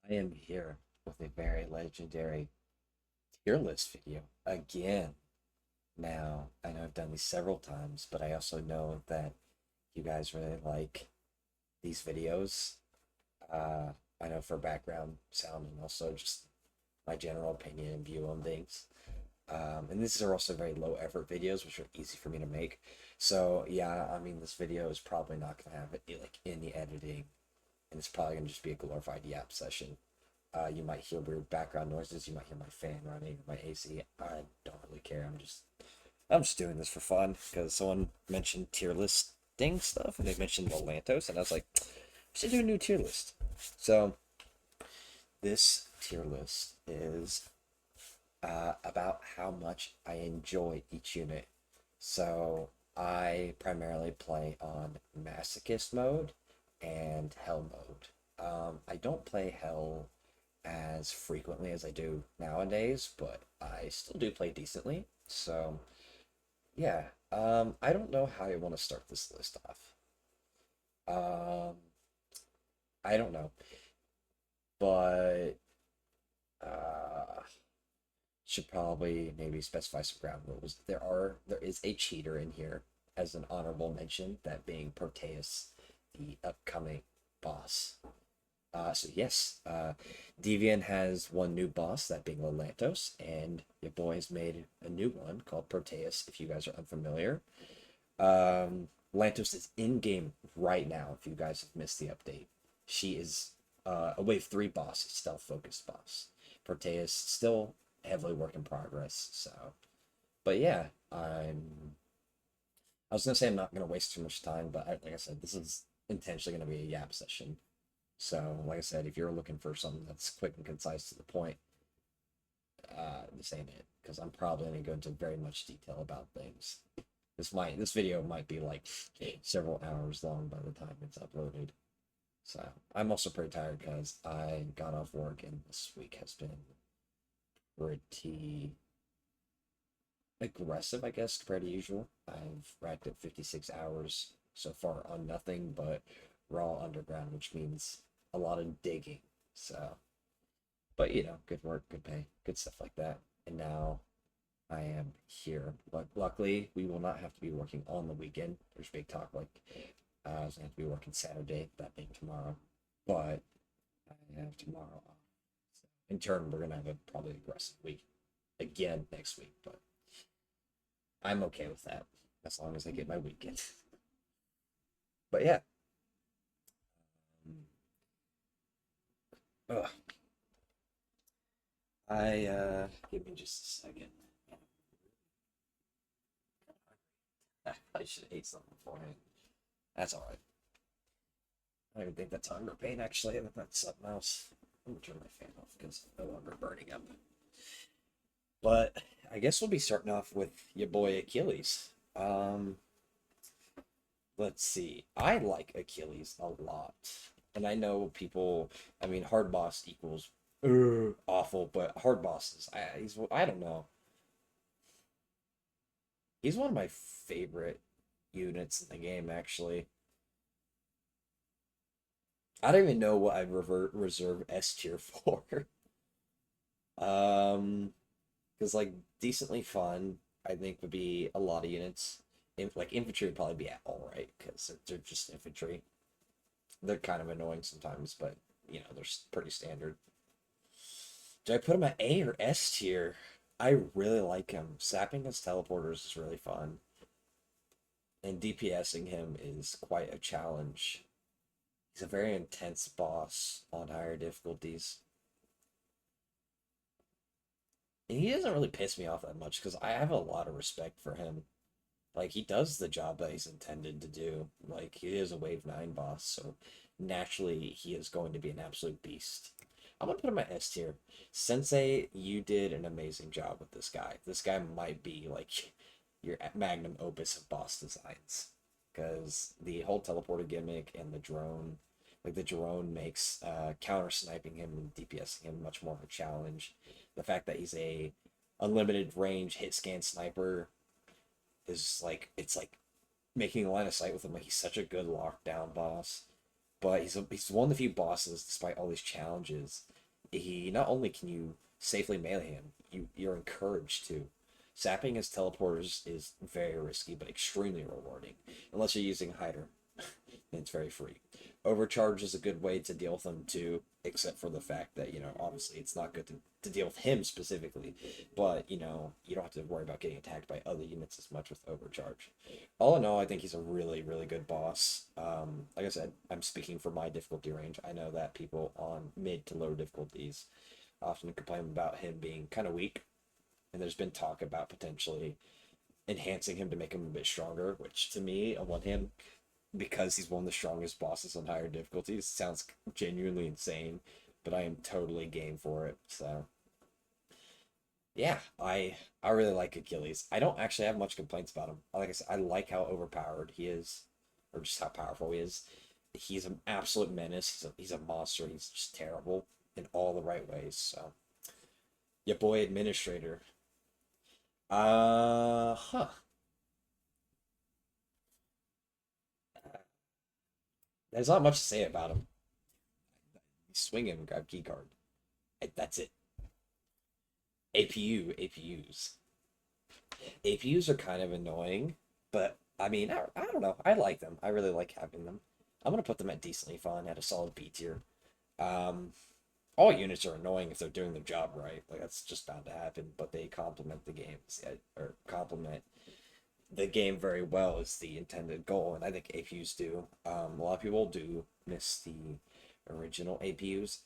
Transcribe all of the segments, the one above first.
I am here with a very legendary tier list video again. Now, I know I've done these several times, but I also know that you guys really like these videos. Uh, I know for background sound and also just my general opinion and view on things. And these are also very low effort videos, which are easy for me to make. So yeah, I mean, this video is probably not gonna have like any editing, and it's probably gonna just be a glorified yap session. You might hear weird background noises. You might hear my fan running, my AC. I don't really care. I'm just doing this for fun because someone mentioned tier listing stuff and they mentioned the Lantos, and I was like, I should do a new tier list. So this tier list is about how much I enjoy each unit. So I primarily play on Masochist mode and Hell mode. I don't play Hell as frequently as I do nowadays, but I still do play decently. So yeah, I don't know how I want to start this list off. Um, I don't know, but uh, should probably maybe specify some ground rules. There is a cheater in here as an honorable mention, that being Proteus, the upcoming boss. So yes, Deviant has one new boss, that being Lantos, and your boy has made a new one called Proteus. If you guys are unfamiliar, Lantos is in game right now. If you guys have missed the update, she is a wave three boss, stealth focused boss. Proteus still heavily work in progress. So, but yeah, I was gonna say I'm not gonna waste too much time, but like I said, this is intentionally gonna be a yap session. So, like I said, if you're looking for something that's quick and concise to the point, this ain't it. Because I'm probably going to go into very much detail about things. This video might be like several hours long by the time it's uploaded. So I'm also pretty tired because I got off work and this week has been pretty aggressive, I guess, compared to usual. I've racked up 56 hours so far on nothing but raw underground, which means a lot of digging. So, but good work, good pay, good stuff like that. And now I am here. But luckily, we will not have to be working on the weekend. There's big talk like I was going to have to be working Saturday, that being tomorrow. But I have tomorrow off. So in turn, we're going to have a probably aggressive week again next week. But I'm okay with that as long as I get my weekend. But yeah. Ugh. Give me just a second. I should have ate something beforehand. That's all right. I don't even think that's hunger pain, actually. That's something else. I'm gonna turn my fan off because it's no longer burning up. But I guess we'll be starting off with your boy Achilles. Um, let's see. I like Achilles a lot, and I know people. I mean, hard boss equals awful, but hard bosses. I don't know. He's one of my favorite units in the game, actually. I don't even know what I'd reserve S tier for. Um, because like decently fun, I think would be a lot of units. Like infantry would probably be all right because they're just infantry. They're kind of annoying sometimes, but they're pretty standard. Do I put him at A or S tier? I really like him. Sapping his teleporters is really fun, and DPSing him is quite a challenge. He's a very intense boss on higher difficulties. And he doesn't really piss me off that much because I have a lot of respect for him. Like, he does the job that he's intended to do. Like, he is a Wave 9 boss, so naturally he is going to be an absolute beast. I'm gonna put him at S tier. Sensei, you did an amazing job with this guy. This guy might be like your magnum opus of boss designs. Because the whole teleporter gimmick and the drone, like the drone makes counter sniping him and DPSing him much more of a challenge. The fact that he's a unlimited range hit scan sniper is like, it's like making a line of sight with him. Like, he's such a good lockdown boss. but he's one of the few bosses, despite all these challenges. He not only can you safely melee him, you're encouraged to. Sapping his teleporters is very risky, but extremely rewarding, unless you're using Hider, and it's very free. Overcharge is a good way to deal with them too, except for the fact that, obviously it's not good to deal with him specifically, but, you don't have to worry about getting attacked by other units as much with Overcharge. All in all, I think he's a really, really good boss. Like I said, I'm speaking for my difficulty range. I know that people on mid to lower difficulties often complain about him being kind of weak, and there's been talk about potentially enhancing him to make him a bit stronger, which to me, on one hand, because he's one of the strongest bosses on higher difficulties, sounds genuinely insane, but I am totally game for it. So yeah, I really like Achilles. I don't actually have much complaints about him. Like I said, I like how overpowered he is, or just how powerful he is. He's an absolute menace. He's a monster. He's just terrible in all the right ways. So, your boy Administrator. Huh. There's not much to say about him. Swing him, grab keycard. That's it. APUs. APUs are kind of annoying, but I mean, I don't know. I like them. I really like having them. I'm gonna put them at decently fun, at a solid B tier. Um, all units are annoying if they're doing their job right. Like that's just bound to happen, but they complement the games, or complement the game very well is the intended goal, and I think APUs do. A lot of people do miss the original APUs.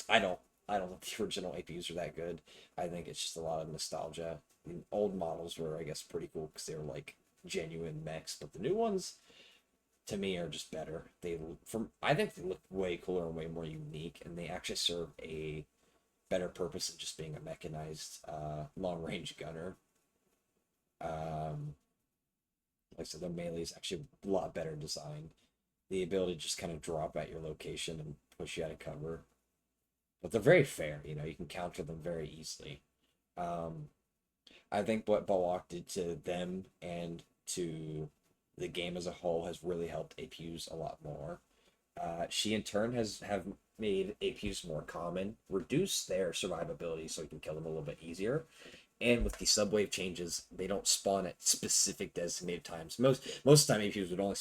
I don't. I don't think the original APUs are that good. I think it's just a lot of nostalgia. I mean, old models were, I guess, pretty cool because they were like genuine mechs, but the new ones, to me, are just better. I think they look way cooler and way more unique, and they actually serve a better purpose than just being a mechanized long range gunner. Um, like I said, the melee is actually a lot better designed. The ability to just kind of drop at your location and push you out of cover. But they're very fair, you can counter them very easily. Um, I think what Balak did to them and to the game as a whole has really helped APUs a lot more. She in turn have made APUs more common, reduce their survivability so you can kill them a little bit easier. And with the subwave changes, they don't spawn at specific designated times. Most of the time, APUs would only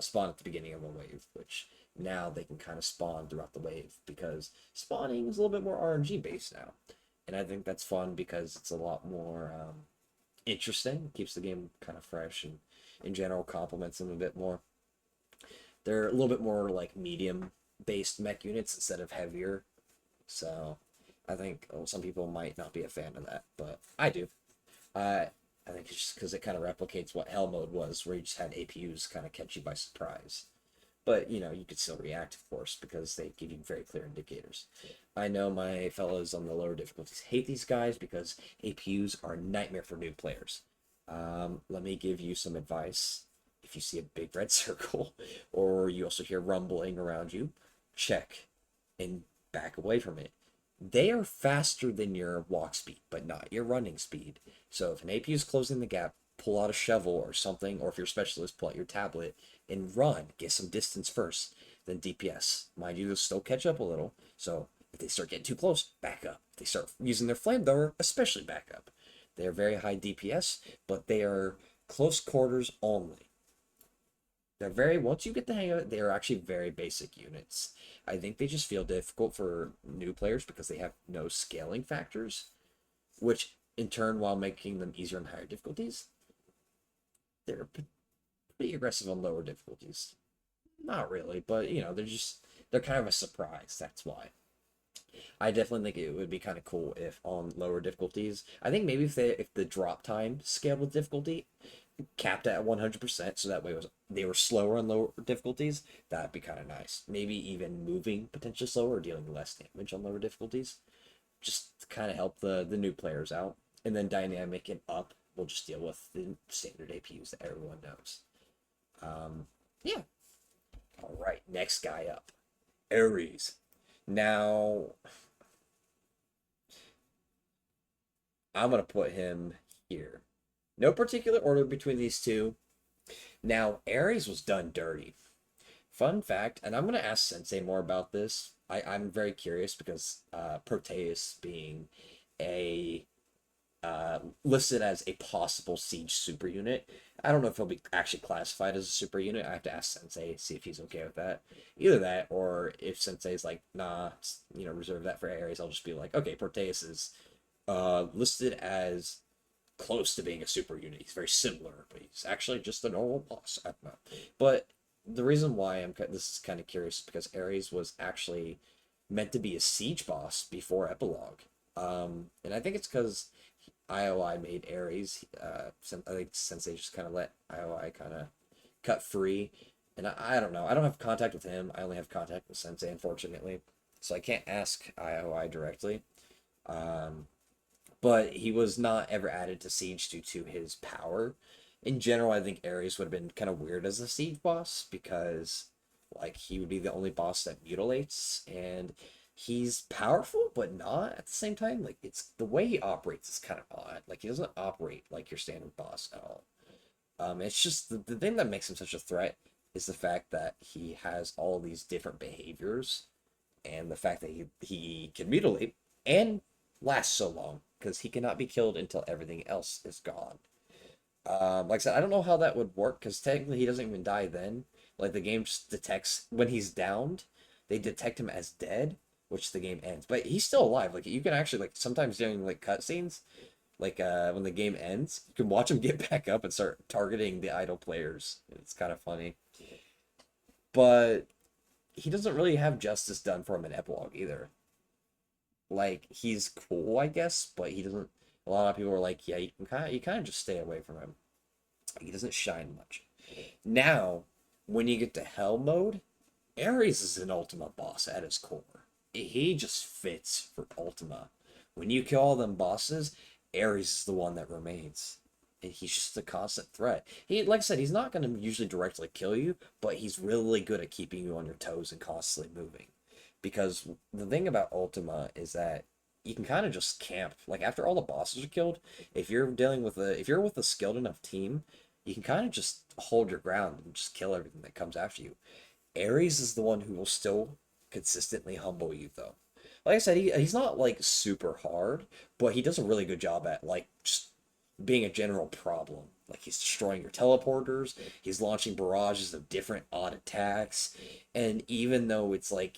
spawn at the beginning of a wave, which now they can kind of spawn throughout the wave because spawning is a little bit more RNG based now. And I think that's fun because it's a lot more interesting, keeps the game kind of fresh, and in general complements them a bit more. They're a little bit more like medium based mech units instead of heavier. So I think some people might not be a fan of that, but I do. I think it's just because it kind of replicates what Hell Mode was, where you just had APUs kind of catch you by surprise. But, you could still react, of course, because they give you very clear indicators. I know my fellows on the lower difficulties hate these guys because APUs are a nightmare for new players. Let me give you some advice. If you see a big red circle, or you also hear rumbling around you, check and back away from it. They are faster than your walk speed, but not your running speed. So if an APU is closing the gap, pull out a shovel or something, or if you're a specialist, pull out your tablet and run. Get some distance first, then DPS. Mind you, they'll still catch up a little. So if they start getting too close, back up. If they start using their flamethrower, especially back up. They are very high DPS, but they are close quarters only. Once you get the hang of it, they are actually very basic units. I think they just feel difficult for new players because they have no scaling factors, which in turn, while making them easier on higher difficulties, they're pretty aggressive on lower difficulties. Not really, but they're kind of a surprise. That's why. I definitely think it would be kind of cool if on lower difficulties. I think maybe if the drop time scaled with difficulty capped at 100%, so that way they were slower on lower difficulties. That'd be kind of nice. Maybe even moving potentially slower or dealing less damage on lower difficulties, just to kind of help the new players out. And then dynamic and up, we'll just deal with the standard APUs that everyone knows. Yeah. All right, next guy up, Aries. Now, I'm gonna put him here. No particular order between these two. Now, Aries was done dirty. Fun fact, and I'm gonna ask Sensei more about this. I'm very curious because Proteus being a listed as a possible siege super unit. I don't know if he'll be actually classified as a super unit. I have to ask Sensei, see if he's okay with that. Either that, or if Sensei's like, nah, reserve that for Aries, I'll just be like, okay, Proteus is listed as close to being a super unit. He's very similar, but he's actually just a normal boss. I don't know. But the reason why this is kind of curious is because Aries was actually meant to be a siege boss before Epilogue. And I think it's because IOI made Aries. I think Sensei just kind of let IOI kind of cut free. And I don't know. I don't have contact with him. I only have contact with Sensei, unfortunately. So I can't ask IOI directly. But he was not ever added to Siege due to his power. In general, I think Ares would have been kind of weird as a Siege boss because, like, he would be the only boss that mutilates, and he's powerful, but not at the same time. Like, it's the way he operates is kind of odd. Like, he doesn't operate like your standard boss at all. It's just the thing that makes him such a threat is the fact that he has all these different behaviors, and the fact that he can mutilate and last so long because he cannot be killed until everything else is gone. Like I said, I don't know how that would work because technically he doesn't even die then. Like the game just detects when he's downed, they detect him as dead, which the game ends. But he's still alive. Like you can actually like sometimes during like cutscenes, like when the game ends, you can watch him get back up and start targeting the idle players. It's kind of funny. But he doesn't really have justice done for him in Epilogue either. Like he's cool, I guess, but he doesn't. A lot of people are like, yeah, you kind of just stay away from him. He doesn't shine much. Now, when you get to Hell mode, Ares is an Ultima boss at his core. He just fits for Ultima. When you kill all them bosses, Ares is the one that remains. And he's just a constant threat. Like I said, he's not going to usually directly kill you, but he's really good at keeping you on your toes and constantly moving. Because the thing about Ultima is that you can kind of just camp. Like after all the bosses are killed, if you're with a skilled enough team, you can kind of just hold your ground and just kill everything that comes after you. Ares is the one who will still consistently humble you though. Like I said, he's not like super hard, but he does a really good job at like just being a general problem. Like he's destroying your teleporters, he's launching barrages of different odd attacks, and even though it's like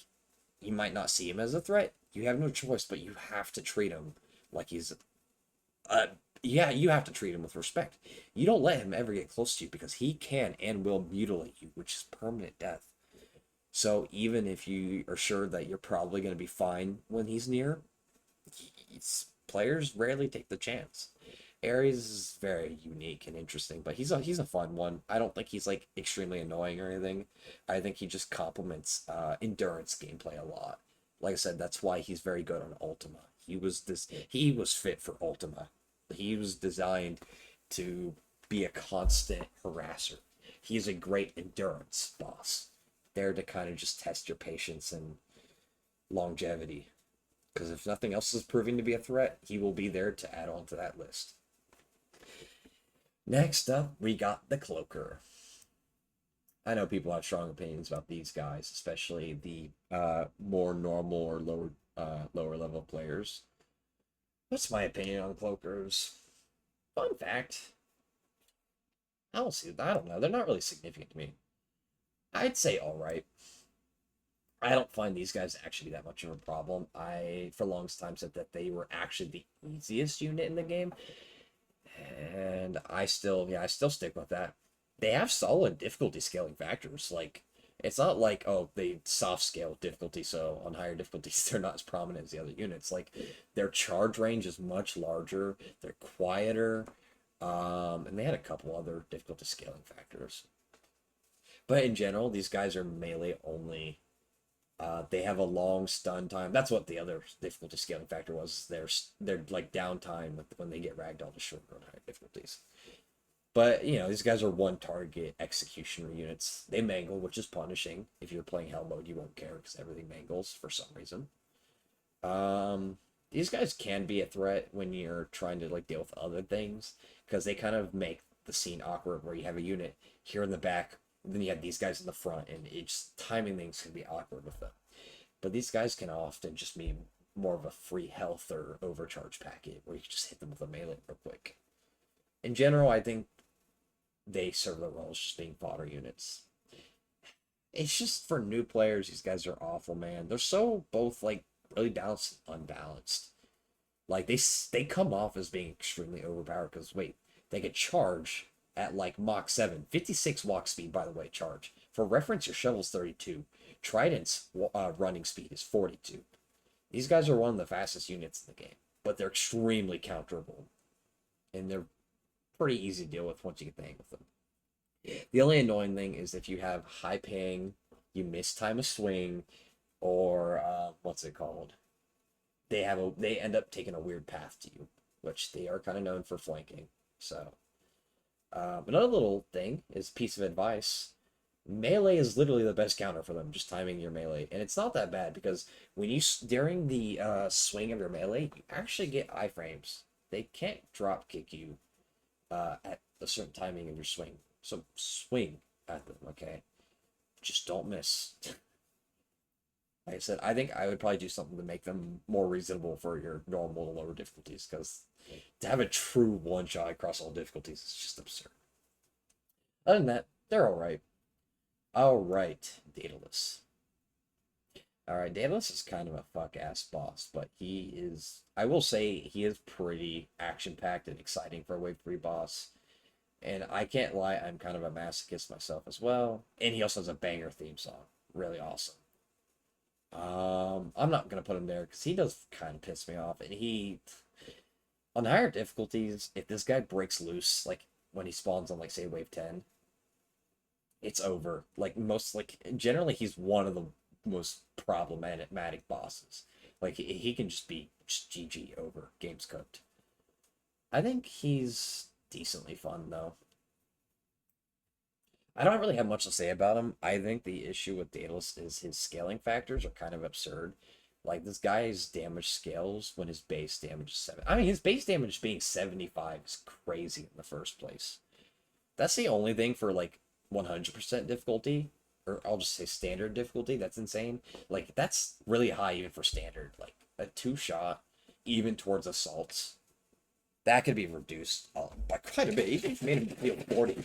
you might not see him as a threat, you have no choice, but you have to treat him like he's yeah, you have to treat him with respect. You don't let him ever get close to you because he can and will mutilate you, which is permanent death. So even if you are sure that you're probably going to be fine when he's near, players rarely take the chance. Ares is very unique and interesting, but he's a fun one. I don't think he's like extremely annoying or anything. I think he just complements endurance gameplay a lot. Like I said, that's why he's very good on Ultima. He was fit for Ultima. He was designed to be a constant harasser. He's a great endurance boss, there to kind of just test your patience and longevity. Because if nothing else is proving to be a threat, he will be there to add on to that list. Next up, we got the Cloaker. I know people have strong opinions about these guys, especially the more normal or lower level players. What's my opinion on Cloakers? Fun fact. I don't know. They're not really significant to me. I'd say all right. I don't find these guys actually that much of a problem. I, for the longest time, said that they were actually the easiest unit in the game, and I still stick with that. They have solid difficulty scaling factors. Like, it's not like, oh, they soft scale difficulty, so on higher difficulties they're not as prominent as the other units. Like, their charge range is much larger. They're quieter, and they had a couple other difficulty scaling factors. But in general, these guys are melee only. They have a long stun time. That's what the other difficulty scaling factor was. Their like downtime when they get ragdolled to shorter on higher difficulties. But you know, these guys are one target executioner units. They mangle, which is punishing. If you're playing hell mode, you won't care because everything mangles for some reason. These guys can be a threat when you're trying to like deal with other things because they kind of make the scene awkward where you have a unit here in the back then you have these guys in the front, and it's timing things can be awkward with them. But these guys can often just be more of a free health or overcharge packet where you can just hit them with a melee real quick. In general, I think they serve the role as just being fodder units. It's just for new players, these guys are awful, man. They're so both like really balanced and unbalanced. Like they come off as being extremely overpowered because wait, they get charge at like Mach 7, 56 walk speed, by the way, charge. For reference, your shovel's 32. Trident's running speed is 42. These guys are one of the fastest units in the game, but they're extremely counterable, and they're pretty easy to deal with once you get the hang of them. The only annoying thing is if you have high ping, you miss time of swing, or what's it called? They end up taking a weird path to you, which they are kind of known for flanking. So another little thing is piece of advice. Melee is literally the best counter for them, just timing your melee. And it's not that bad because when you during the swing of your melee, you actually get iframes. They can't drop kick you at a certain timing of your swing. So swing at them, okay? Just don't miss. Like I said, I think I would probably do something to make them more reasonable for your normal and lower difficulties, because to have a true one shot across all difficulties is just absurd. Other than that, they're alright. Alright, Datalus. Alright, Datalus is kind of a fuck ass boss, but he is, I will say, he is pretty action packed and exciting for a Wave 3 boss. And I can't lie, I'm kind of a masochist myself as well. And he also has a banger theme song. Really awesome. I'm not gonna put him there because he does kind of piss me off. And he, on higher difficulties, if this guy breaks loose, like when he spawns on, like, say, Wave 10, it's over. Generally, he's one of the most problematic bosses. Like, he can just be just GG over. Game's cooked. I think he's decently fun, though. I don't really have much to say about him. I think the issue with Daedalus is his scaling factors are kind of absurd. Like, this guy's damage scales when his base damage is 7. I mean, his base damage being 75 is crazy in the first place. That's the only thing for, like, 100% difficulty, or I'll just say standard difficulty, that's insane. Like, that's really high even for standard. Like, a 2-shot, even towards assaults, that could be reduced by quite a bit. Even if you made him feel 40.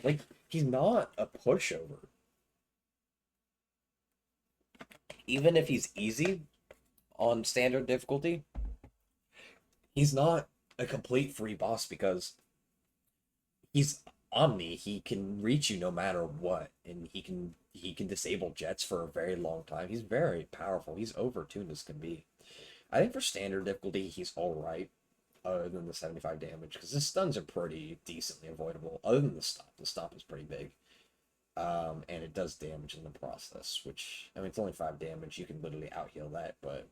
Like, he's not a pushover. Even if he's easy on standard difficulty, he's not a complete free boss because he's Omni. He can reach you no matter what, and he can disable jets for a very long time. He's very powerful. He's overtuned as can be. I think for standard difficulty, he's alright, other than the 75 damage, because his stuns are pretty decently avoidable, other than the stop. The stop is pretty big. And it does damage in the process, which, I mean, it's only 5 damage. You can literally out-heal that, but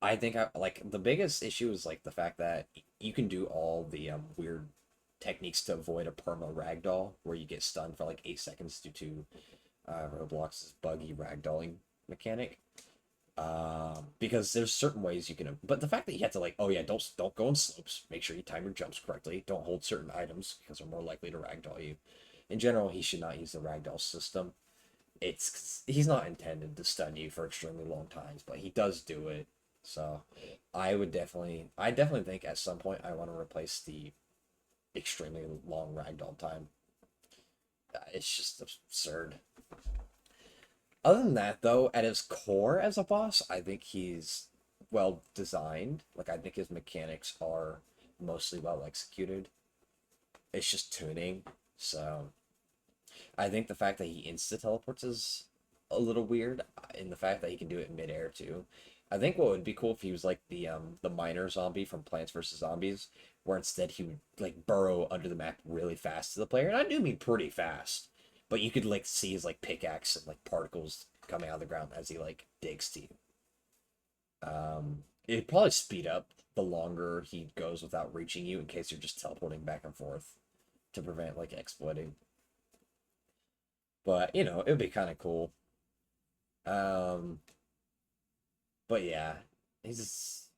I think, like, the biggest issue is, like, the fact that you can do all the weird techniques to avoid a perma ragdoll, where you get stunned for, like, 8 seconds due to Roblox's buggy ragdolling mechanic. Because there's certain ways you can, but the fact that you have to, like, oh yeah, don't go in slopes, make sure you time your jumps correctly, don't hold certain items because they're more likely to ragdoll you. In general, he should not use the ragdoll system. He's not intended to stun you for extremely long times, but he does do it. So I definitely think at some point I want to replace the extremely long ragdoll time. It's just absurd. Other than that, though, at his core as a boss, I think he's well designed. Like, I think his mechanics are mostly well executed. It's just tuning. So, I think the fact that he insta teleports is a little weird, and the fact that he can do it in midair too. I think what would be cool if he was like the miner zombie from Plants vs Zombies, where instead he would, like, burrow under the map really fast to the player, and I do mean pretty fast. But you could, like, see his, like, pickaxe and, like, particles coming out of the ground as he, like, digs to you. It'd probably speed up the longer he goes without reaching you, in case you're just teleporting back and forth to prevent, like, exploiting. But, you know, it would be kind of cool. But yeah, it's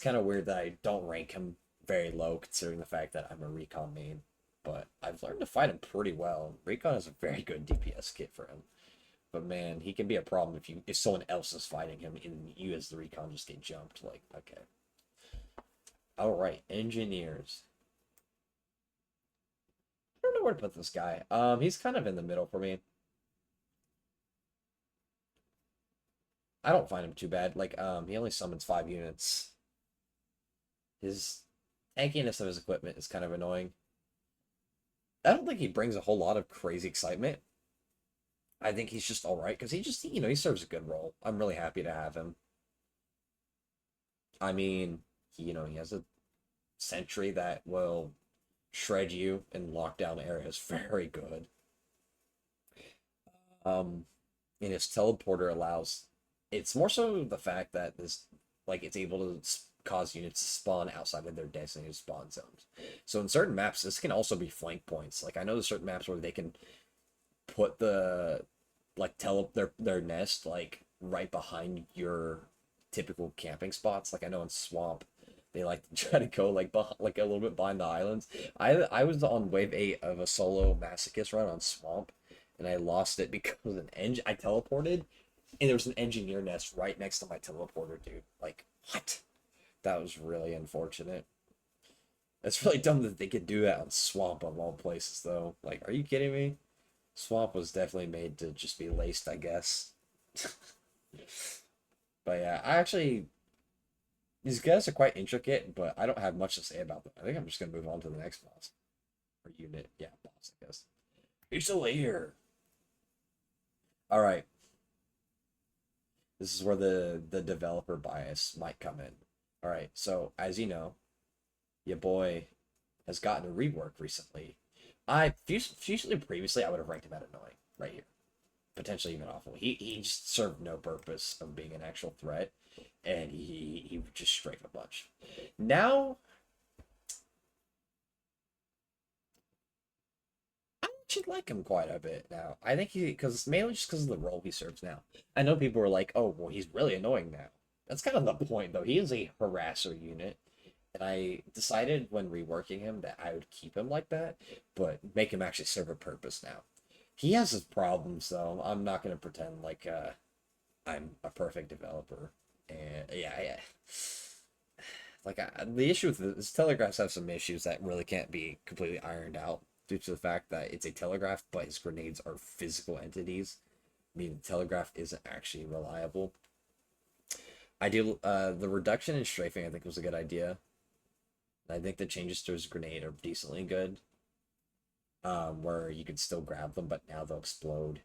kind of weird that I don't rank him very low, considering the fact that I'm a recon main. but I've learned to fight him pretty well. Recon is a very good DPS kit for him. But man, he can be a problem if someone else is fighting him and you as the recon just get jumped. Like, okay. Alright, engineers. I don't know where to put this guy. He's kind of in the middle for me. I don't find him too bad. Like, he only summons 5 units. His tankiness of his equipment is kind of annoying. I don't think he brings a whole lot of crazy excitement. I think he's just alright, because he serves a good role. I'm really happy to have him. I mean, he has a sentry that will shred you and lock down areas very good. And his teleporter allows, it's more so the fact that it's able to cause units to spawn outside of their designated spawn zones. So in certain maps, this can also be flank points. Like, I know there's certain maps where they can put their nest like right behind your typical camping spots. Like, I know in Swamp, they like to try to go like a little bit behind the islands. I was on wave 8 of a solo masochist run on Swamp, and I lost it because I teleported, and there was an engineer nest right next to my teleporter, dude. Like, what? That was really unfortunate. It's really dumb that they could do that on Swamp of all places, though. Like, are you kidding me? Swamp was definitely made to just be laced, I guess. But yeah, these guys are quite intricate, but I don't have much to say about them. I think I'm just gonna move on to the next boss. Or unit. Yeah, boss, I guess. Fuselier. Alright. This is where the developer bias might come in. Alright, so as you know, your boy has gotten a rework recently. Usually previously I would have ranked him at annoying right here, potentially even awful. He just served no purpose of being an actual threat, and he just strafed a bunch. Now I actually like him quite a bit now. I think because mainly just because of the role he serves now. I know people are like, oh well, he's really annoying now. That's kind of the point though. He is a harasser unit. And I decided when reworking him that I would keep him like that, but make him actually serve a purpose now. He has his problems though. I'm not gonna pretend like I'm a perfect developer. And yeah. Like the issue with this telegraphs have some issues that really can't be completely ironed out due to the fact that it's a telegraph, but his grenades are physical entities. Meaning the telegraph isn't actually reliable. I do the reduction in strafing I think was a good idea. I think the changes to his grenade are decently good. Where you can still grab them, but now they'll explode.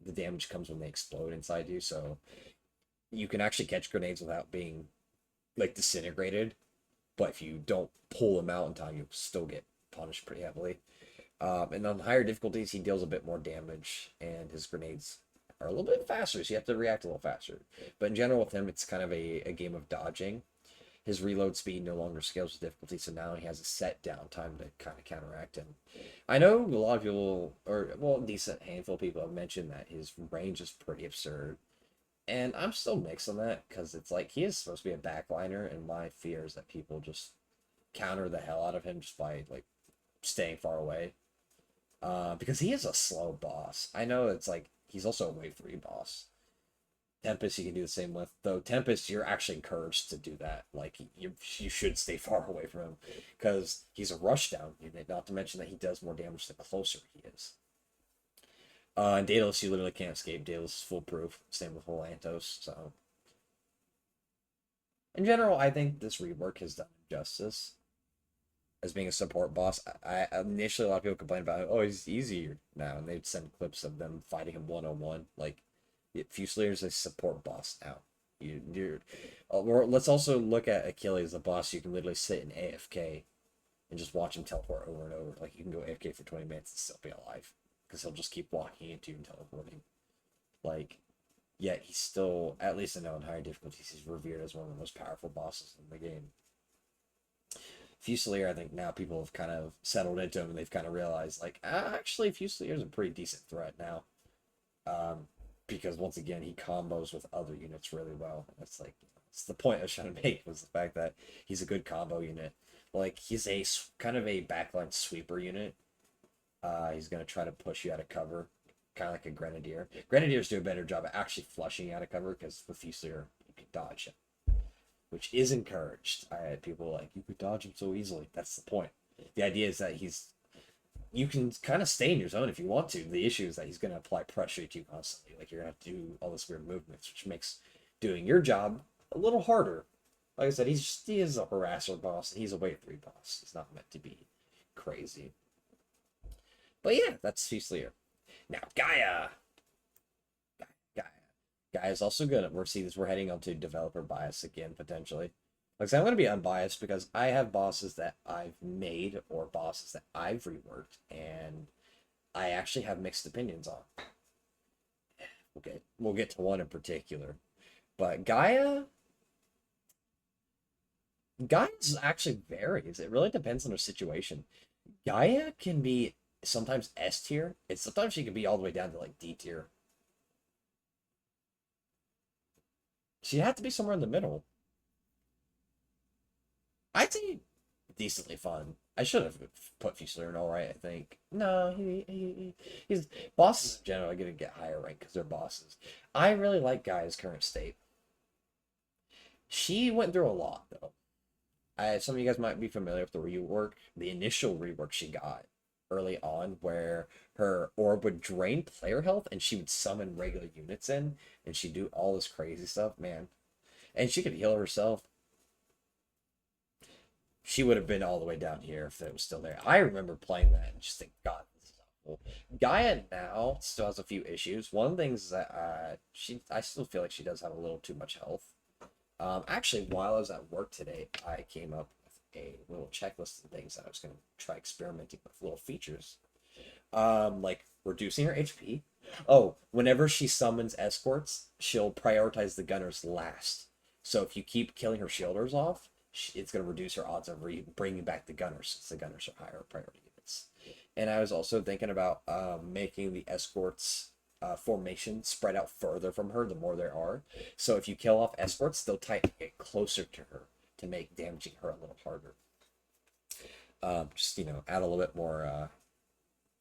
The damage comes when they explode inside you, so you can actually catch grenades without being like disintegrated. But if you don't pull them out in time, you'll still get punished pretty heavily. And on higher difficulties, he deals a bit more damage, and his grenades are a little bit faster, so you have to react a little faster. But in general, with him, it's kind of a game of dodging. His reload speed no longer scales with difficulty, so now he has a set down time to kind of counteract him. I know a lot of people, a decent handful of people have mentioned that his range is pretty absurd. And I'm still mixed on that, because it's like, he is supposed to be a backliner, and my fear is that people just counter the hell out of him just by, like, staying far away. Because he is a slow boss. I know it's like, he's also a wave 3 boss. Tempest you can do the same with, though Tempest you're actually encouraged to do that. Like, you should stay far away from him because he's a rushdown unit, not to mention that he does more damage the closer he is. And Datalus you literally can't escape. Datalus is foolproof. Same with Lantos. So in general, I think this rework has done justice as being a support boss. I initially a lot of people complain about, oh, he's easier now, and they'd send clips of them fighting him 1-on-1. Like, Fuselier is a support boss now. Let's also look at Achilles, the boss. You can literally sit in AFK and just watch him teleport over and over. Like, you can go AFK for 20 minutes and still be alive because he'll just keep walking into you and teleporting. Like, yet he's still, at least I know in higher difficulties, he's revered as one of the most powerful bosses in the game. Fuselier, I think now people have kind of settled into him and they've kind of realized, like, actually, Fuselier is a pretty decent threat now. Because once again, he combos with other units really well. It's like, it's the point I was trying to make, was the fact that he's a good combo unit. Like, he's a kind of a backline sweeper unit, He's going to try to push you out of cover, kind of like a Grenadier. Grenadiers do a better job at actually flushing you out of cover because with Fuselier, you can dodge him, which is encouraged. I had people like, you could dodge him so easily. That's the point. The idea is that you can kind of stay in your zone if you want to. The issue is that he's going to apply pressure to you constantly. Like, you're going to have to do all this weird movements, which makes doing your job a little harder. Like I said, he is a harasser boss, and he's a wave 3 boss. He's not meant to be crazy. But yeah, that's Fuselier. Now, Gaia. Gaia is also good. We're heading on to developer bias again, potentially. Like I said, I'm going to be unbiased because I have bosses that I've made or bosses that I've reworked, and I actually have mixed opinions on. Okay, we'll get to one in particular. But Gaia actually varies. It really depends on her situation. Gaia can be sometimes S tier, and sometimes she can be all the way down to like D tier. She had to be somewhere in the middle. I'd say decently fun. I should have put Fuselier in alright, I think. No, he's bosses in general are gonna get higher rank because they're bosses. I really like Gaia's current state. She went through a lot though. Some of you guys might be familiar with the rework, the initial rework she got early on, where her orb would drain player health and she would summon regular units in, and she'd do all this crazy stuff, man. And she could heal herself. She would have been all the way down here if it was still there. I remember playing that and just think, God, this is awful. Gaia now still has a few issues. One of the things is that I still feel like she does have a little too much health. Actually, while I was at work today, I came up with a little checklist of things that I was going to try experimenting with, little features. Like reducing her HP. Oh, whenever she summons escorts, she'll prioritize the gunners last. So if you keep killing her shielders off, it's going to reduce her odds of bringing back the gunners, since the gunners are higher priority units. And I was also thinking about making the escorts formation spread out further from her the more there are. So if you kill off escorts, they'll get closer to her to make damaging her a little harder. Just, add a little bit more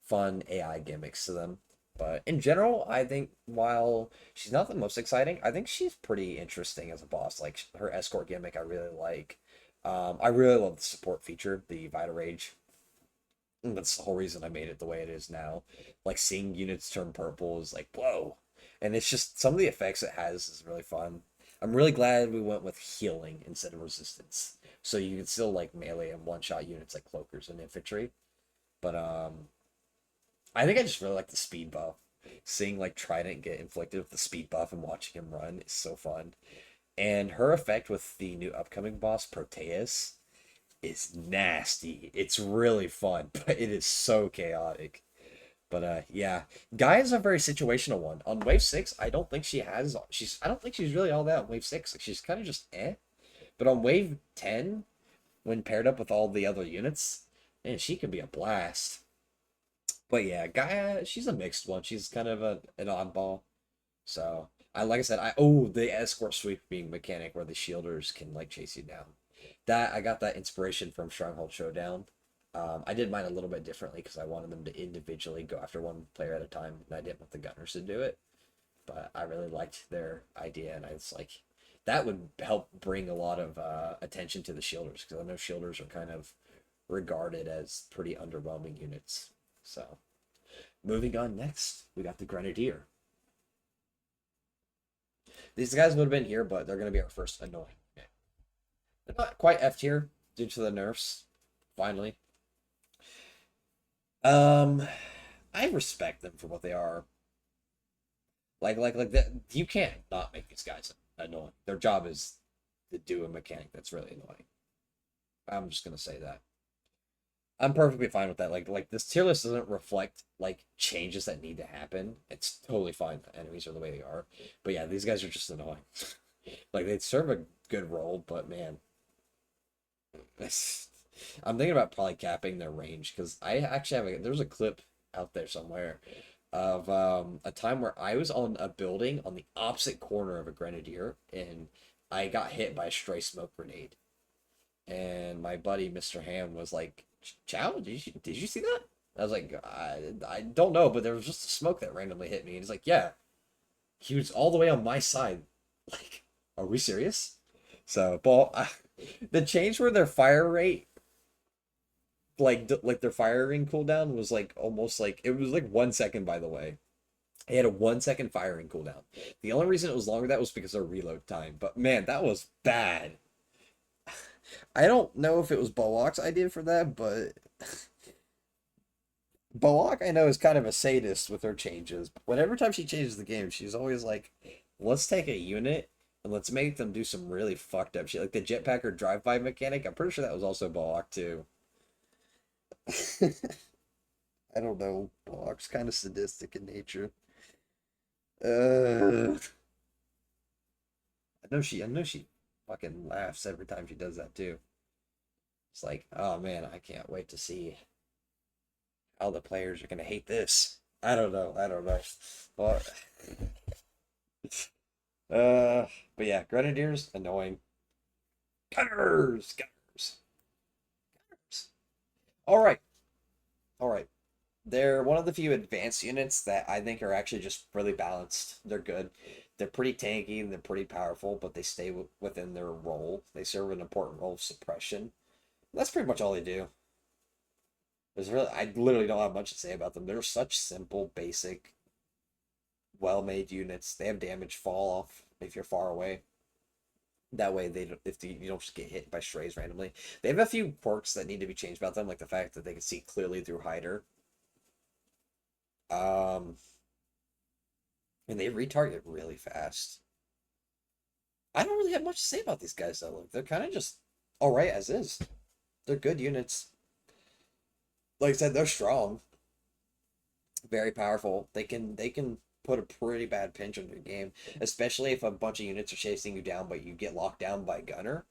fun AI gimmicks to them. But in general, I think while she's not the most exciting, I think she's pretty interesting as a boss. Like, her escort gimmick, I really like. I really love the support feature, the Vita Rage. And that's the whole reason I made it the way it is now. Like, seeing units turn purple is like, whoa. And it's just, some of the effects it has is really fun. I'm really glad we went with healing instead of resistance. So you can still, like, melee and one-shot units like Cloakers and Infantry. But, I think I just really like the speed buff. Seeing like Trident get inflicted with the speed buff and watching him run is so fun. And her effect with the new upcoming boss, Proteus, is nasty. It's really fun, but it is so chaotic. But yeah, Gaia is a very situational one. On wave 6, I don't think I don't think she's really all that on wave 6. Like, she's kind of just eh. But on wave 10, when paired up with all the other units, man, she can be a blast. But yeah, Gaia, she's a mixed one. She's kind of an oddball. So like I said, the escort sweeping mechanic where the shielders can like chase you down. I got that inspiration from Stronghold Showdown. I did mine a little bit differently because I wanted them to individually go after one player at a time, and I didn't want the gunners to do it. But I really liked their idea, and I was like, that would help bring a lot of attention to the shielders, because I know shielders are kind of regarded as pretty underwhelming units. So, moving on next, we got the Grenadier. These guys would have been here, but they're going to be our first annoying. They're not quite F tier due to the nerfs, finally. I respect them for what they are. Like that. You can't not make these guys annoying. Their job is to do a mechanic that's really annoying. I'm just going to say that. I'm perfectly fine with that. Like this tier list doesn't reflect like changes that need to happen. It's totally fine. The enemies are the way they are. But yeah, these guys are just annoying. Like, they serve a good role, but man, I'm thinking about probably capping their range, because I actually have there's a clip out there somewhere of a time where I was on a building on the opposite corner of a Grenadier, and I got hit by a stray smoke grenade. And my buddy Mr. Ham was like, "Chow, did you see that?" I was like, I don't know, but there was just a smoke that randomly hit me. And he's like, yeah, he was all the way on my side. Like, are we serious? So, but the change where their fire rate, like their firing cooldown was like almost like it was like 1 second. By the way, it had a 1 second firing cooldown. The only reason it was longer that was because of reload time. But man, that was bad. I don't know if it was Bowalk's idea for that, but Bowalk I know is kind of a sadist with her changes. Whenever time she changes the game, she's always like, let's take a unit and let's make them do some really fucked up shit. Like the jetpacker drive-by mechanic, I'm pretty sure that was also Bowalk too. I don't know. Bowalk's kind of sadistic in nature. I know she fucking laughs every time she does that too. It's like, oh man, I can't wait to see how the players are gonna hate this. I don't know. But but yeah, Grenadiers, annoying. Gutters. All right, all right. They're one of the few advanced units that I think are actually just really balanced. They're good. They're pretty tanky and they're pretty powerful, but they stay within their role. They serve an important role of suppression. That's pretty much all they do. I literally don't have much to say about them. They're such simple, basic, well-made units. They have damage fall off if you're far away. That way, they don't, if you don't just get hit by strays randomly. They have a few quirks that need to be changed about them, like the fact that they can see clearly through hider. Um, and they retarget really fast. I don't really have much to say about these guys though. They're kind of just all right as is. They're good units. Like I said, they're strong, very powerful. They can put a pretty bad pinch on your game, especially if a bunch of units are chasing you down, but you get locked down by gunner.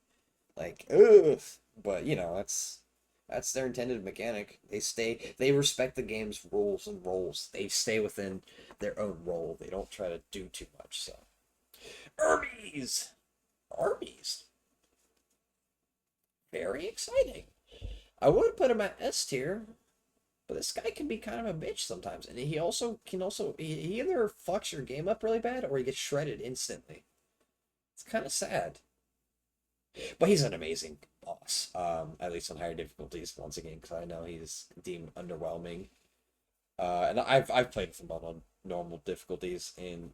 Like, ugh. But you know, that's their intended mechanic. They respect the game's rules and roles. They stay within their own role. They don't try to do too much. So, Hermes, Hermes, very exciting. I would put him at S tier, but this guy can be kind of a bitch sometimes, and he also can also he either fucks your game up really bad or he gets shredded instantly. It's kind of sad. But he's an amazing boss, at least on higher difficulties, once again, because I know he's deemed underwhelming. And I've played with him on normal difficulties, and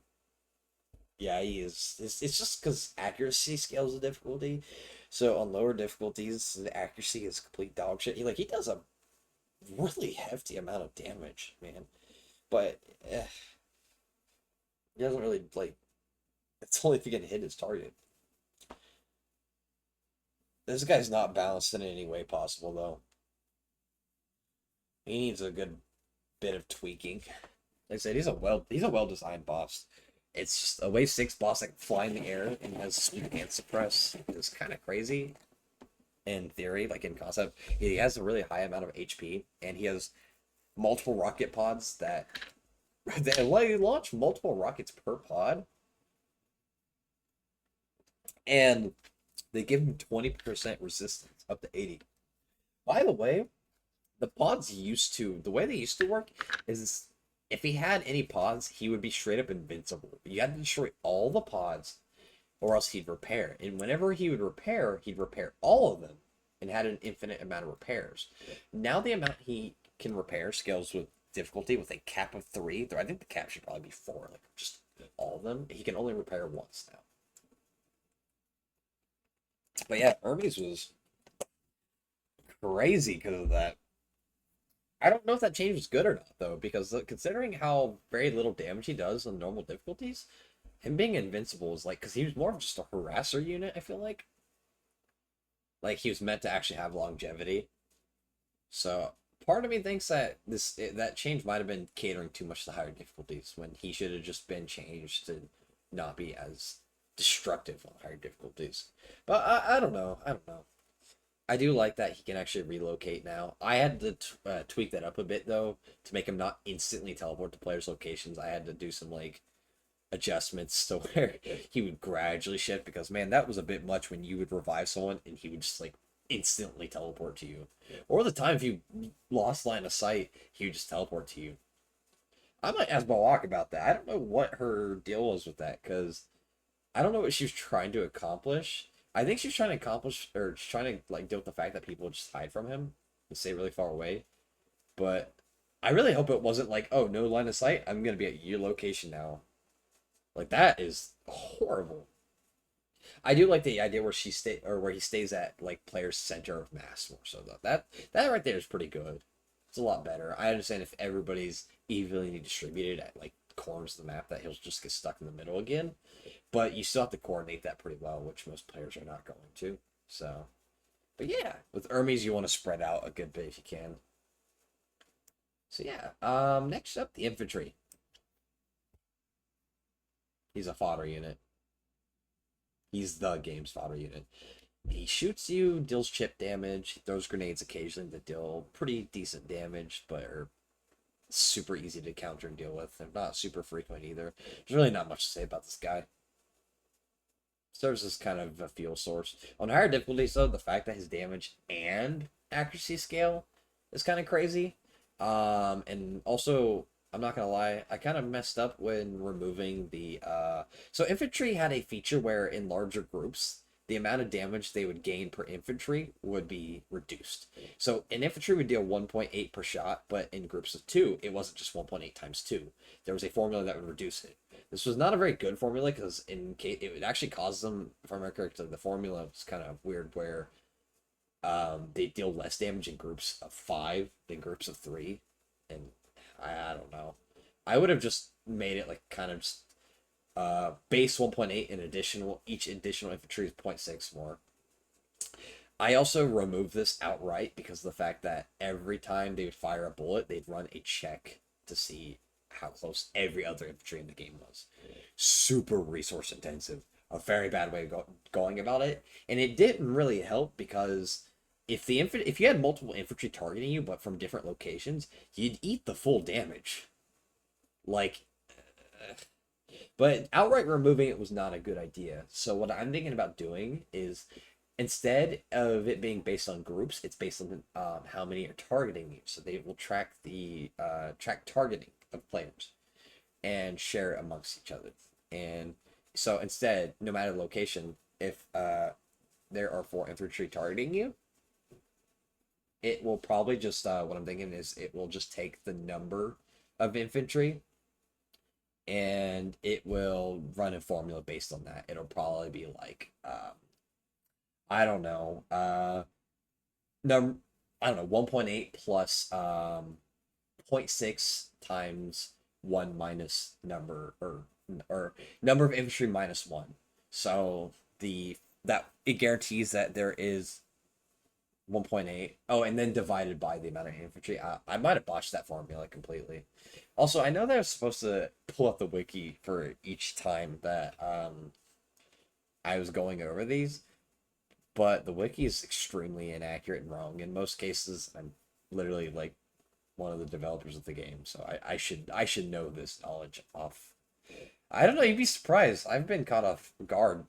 yeah, he is. It's just because accuracy scales the difficulty. So on lower difficulties, the accuracy is complete dog shit. He does a really hefty amount of damage, man. But he doesn't really like. It's only if you can hit his target. This guy's not balanced in any way possible, though. He needs a good bit of tweaking. Like I said, he's a well designed boss. It's just a wave 6 boss that can fly in the air and has sweep and suppress. It's kind of crazy in theory, like in concept. He has a really high amount of HP, and he has multiple rocket pods that they launch multiple rockets per pod, and they give him 20% resistance up to 80. By the way, the way they used to work is if he had any pods, he would be straight up invincible. You had to destroy all the pods or else he'd repair. And whenever he'd repair all of them and had an infinite amount of repairs. Now the amount he can repair scales with difficulty with a cap of 3. I think the cap should probably be 4, like just all of them. He can only repair once now. But yeah, Hermes was crazy because of that. I don't know if that change was good or not though, because considering how very little damage he does on normal difficulties, him being invincible is like because he was more of just a harasser unit. I feel like he was meant to actually have longevity. So part of me thinks that that change might have been catering too much to higher difficulties when he should have just been changed to not be as destructive on higher difficulties. But I don't know. I don't know. I do like that he can actually relocate now. I had to tweak that up a bit though to make him not instantly teleport to players' locations. I had to do some like adjustments to where he would gradually shift because man, that was a bit much when you would revive someone and he would just like instantly teleport to you. Or the time if you lost line of sight, he would just teleport to you. I might ask Balak about that. I don't know what her deal was with that, because I don't know what she was trying to accomplish. I think she's trying to accomplish, or trying to like deal with the fact that people just hide from him and stay really far away. But I really hope it wasn't like, oh, no line of sight, I'm gonna be at your location now. Like that is horrible. I do like the idea where she stay or where he stays at like player's center of mass more so though. That right there is pretty good. It's a lot better. I understand if everybody's evenly distributed at like corners of the map that he'll just get stuck in the middle again. But you still have to coordinate that pretty well, which most players are not going to. So, but yeah, with Hermes you want to spread out a good bit if you can. So yeah, next up the infantry. He's a fodder unit. He's the game's fodder unit. He shoots you, deals chip damage, he throws grenades occasionally that deal pretty decent damage, but are super easy to counter and deal with. They're not super frequent either. There's really not much to say about this guy. Serves as kind of a fuel source. On higher difficulties, though, the fact that his damage and accuracy scale is kind of crazy. And also, I'm not gonna lie, I kind of messed up when removing the so infantry had a feature where in larger groups the amount of damage they would gain per infantry would be reduced. So an infantry would deal 1.8 per shot, but in groups of 2 it wasn't just 1.8 times 2. There was a formula that would reduce it. This was not a very good formula because in case it would actually cause them, if I remember correctly, the formula was kind of weird where they deal less damage in groups of 5 than groups of 3, and I don't know. I would have just made it like kind of just base 1.8 and additional, each additional infantry is 0.6 more. I also removed this outright because of the fact that every time they would fire a bullet, they'd run a check to see how close every other infantry in the game was. Super resource intensive. A very bad way of going about it. And it didn't really help because if you had multiple infantry targeting you, but from different locations, you'd eat the full damage. Like, but outright removing it was not a good idea. So what I'm thinking about doing is, instead of it being based on groups, it's based on how many are targeting you. So they will track the track targeting of players and share it amongst each other. And so instead, no matter the location, if there are 4 infantry targeting you, it will probably just what I'm thinking is it will just take the number of infantry and it will run a formula based on that. It'll probably be like I don't know, no, I don't know, 1.8 plus 0.6 times 1 minus number, or number of infantry minus 1. So that it guarantees that there is 1.8. Oh, and then divided by the amount of infantry. I might have botched that formula completely. Also, I know that I was supposed to pull up the wiki for each time that I was going over these, but the wiki is extremely inaccurate and wrong. In most cases, I'm literally like one of the developers of the game, so I should know this knowledge off. I don't know, you'd be surprised. I've been caught off guard.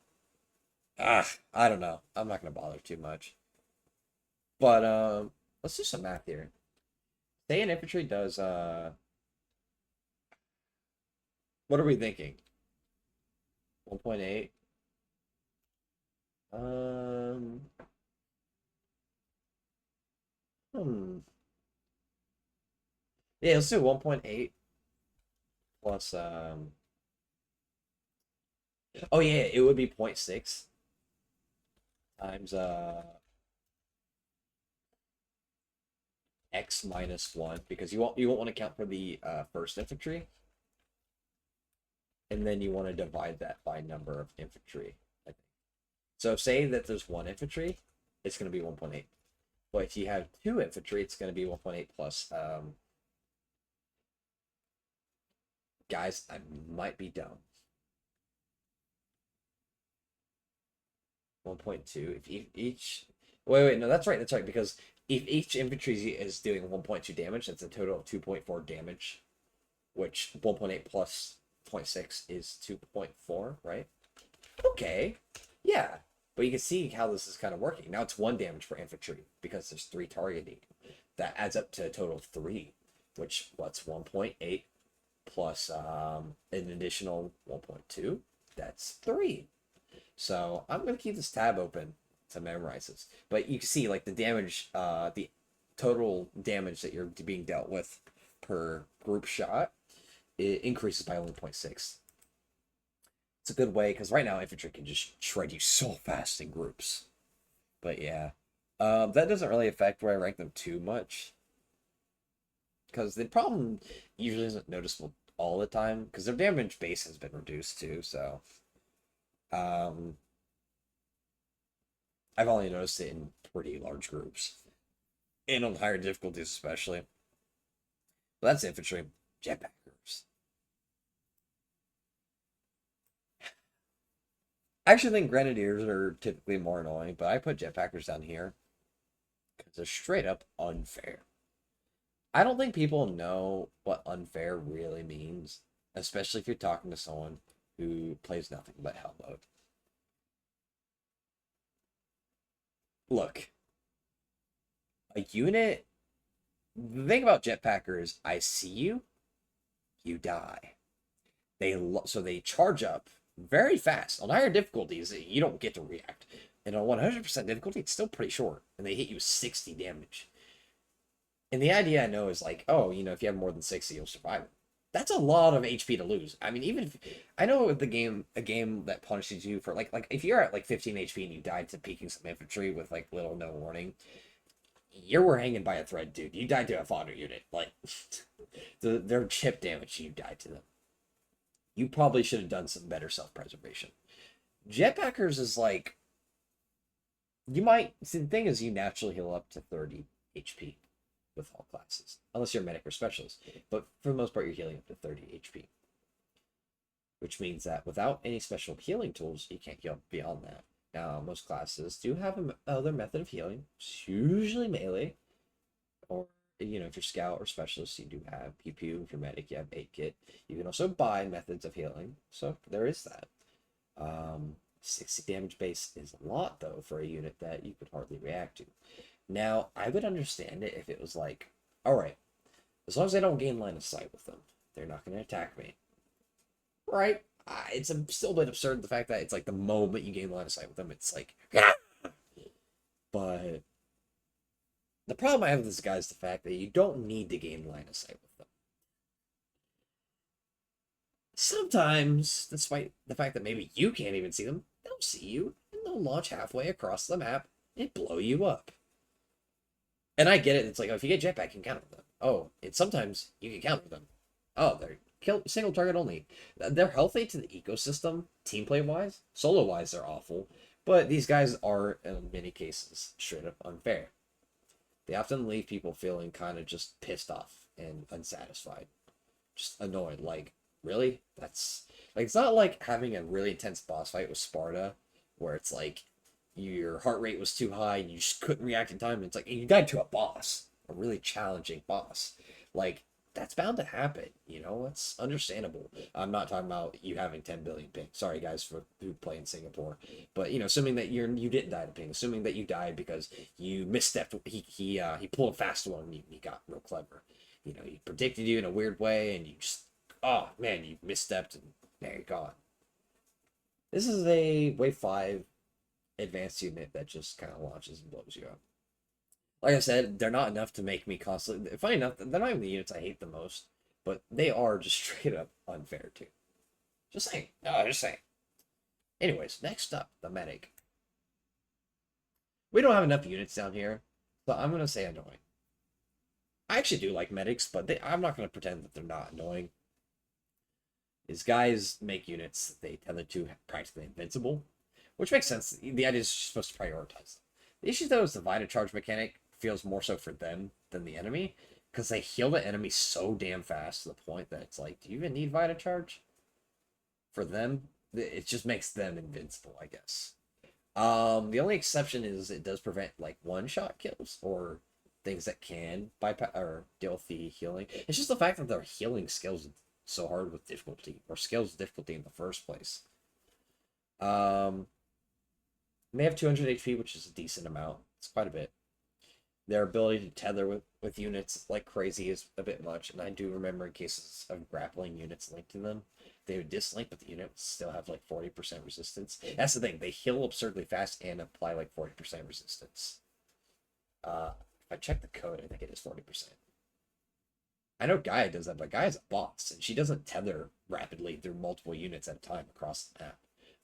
I don't know. I'm not gonna bother too much. But let's do some math here. Say an infantry does what are we thinking? 1.8. Um hmm. Yeah, let's do 1.8 plus oh yeah, it would be 0.6 times x minus 1, because you won't want to count for the first infantry, and then you want to divide that by number of infantry, I think. So say that there's 1 infantry, it's going to be 1.8. But if you have 2 infantry, it's going to be 1.8 plus guys, I might be dumb. 1.2 if each wait, no, that's right, because if each infantry is doing 1.2 damage, that's a total of 2.4 damage, which 1.8 plus 0.6 is 2.4, right? Okay, yeah, But you can see how this is kind of working. Now it's 1 damage per infantry because there's 3 targeting. That adds up to a total of 3, which what's 1.8 plus an additional 1.2. That's 3. So I'm gonna keep this tab open to memorize this. But you can see like the damage, the total damage that you're being dealt with per group shot, it increases by only 0.6. It's a good way because right now infantry can just shred you so fast in groups. But yeah, that doesn't really affect where I rank them too much, because the problem usually isn't noticeable all the time because their damage base has been reduced too. So I've only noticed it in pretty large groups and on higher difficulties especially. But that's infantry. Jetpackers. I actually think Grenadiers are typically more annoying, but I put Jetpackers down here because they're straight up unfair. I don't think people know what unfair really means, especially if you're talking to someone who plays nothing but hell mode. Look, a unit. The thing about Jetpackers, I see you, you die. So they charge up very fast. On higher difficulties, you don't get to react. And on 100% difficulty, it's still pretty short. And they hit you with 60 damage. And the idea I know is like, oh, you know, if you have more than 60, you'll survive it. That's a lot of HP to lose. I mean, even if I know a game that punishes you for like if you're at like 15 HP and you died to peeking some infantry with like little no warning, you were hanging by a thread, dude. You died to a fodder unit. Like their chip damage, you died to them. You probably should have done some better self-preservation. Jetpackers is like, you might see, the thing is you naturally heal up to 30 HP with all classes, unless you're a medic or specialist. But for the most part, you're healing up to 30 HP, which means that without any special healing tools, you can't heal beyond that. Now, most classes do have another method of healing. It's usually melee, or you know, if you're scout or specialist, you do have APU. If you're medic, you have 8 kit. You can also buy methods of healing, so there is that. 60 damage base is a lot though for a unit that you could hardly react to. Now, I would understand it if it was like, all right, as long as I don't gain line of sight with them, they're not going to attack me. Right? It's still a bit absurd, the fact that it's like the moment you gain line of sight with them, it's like, ah! But the problem I have with this guy is the fact that you don't need to gain line of sight with them. Sometimes, despite the fact that maybe you can't even see them, they'll see you, and they'll launch halfway across the map and blow you up. And I get it. It's like, oh, if you get jetpack, you can counter them. Oh, it's sometimes you can counter them. Oh, they're single target only. They're healthy to the ecosystem, team play wise. Solo wise, they're awful. But these guys are, in many cases, straight up unfair. They often leave people feeling kind of just pissed off and unsatisfied. Just annoyed. Like, really? That's like, it's not like having a really intense boss fight with Sparta where it's like your heart rate was too high and you just couldn't react in time. It's like, and you died to a boss, a really challenging boss. Like, that's bound to happen, you know. It's understandable. I'm not talking about you having 10 billion ping. Sorry guys for who play in Singapore, but you know, assuming that you didn't die to ping, assuming that you died because you misstepped, he pulled a fast one and he got real clever. You know, he predicted you in a weird way and you just, oh man, you misstepped and there you're gone. This is a wave 5 advanced unit that just kind of launches and blows you up. Like I said, they're not enough to make me constantly. Funny enough, they're not even the units I hate the most, but they are just straight up unfair too. Just saying. No, just saying. Anyways, next up, the medic. We don't have enough units down here, so I'm gonna say annoying. I actually do like medics, but I'm not gonna pretend that they're not annoying. These guys make units that they tether to practically invincible, which makes sense. The idea is supposed to prioritize them. The issue though is the Vita charge mechanic feels more so for them than the enemy, because they heal the enemy so damn fast to the point that it's like, do you even need Vita charge? For them, it just makes them invincible, I guess. The only exception is it does prevent like one-shot kills or things that can bypass or deal with the healing. It's just the fact that their healing skills so hard with difficulty, or scales with difficulty in the first place. And they have 200 HP, which is a decent amount. It's quite a bit. Their ability to tether with units like crazy is a bit much, and I do remember in cases of grappling units linked to them, they would dislink, but the units still have like 40% resistance. That's the thing, they heal absurdly fast and apply like 40% resistance. If I check the code, I think it is 40%. I know Gaia does that, but Gaia's a boss, and she doesn't tether rapidly through multiple units at a time across the map.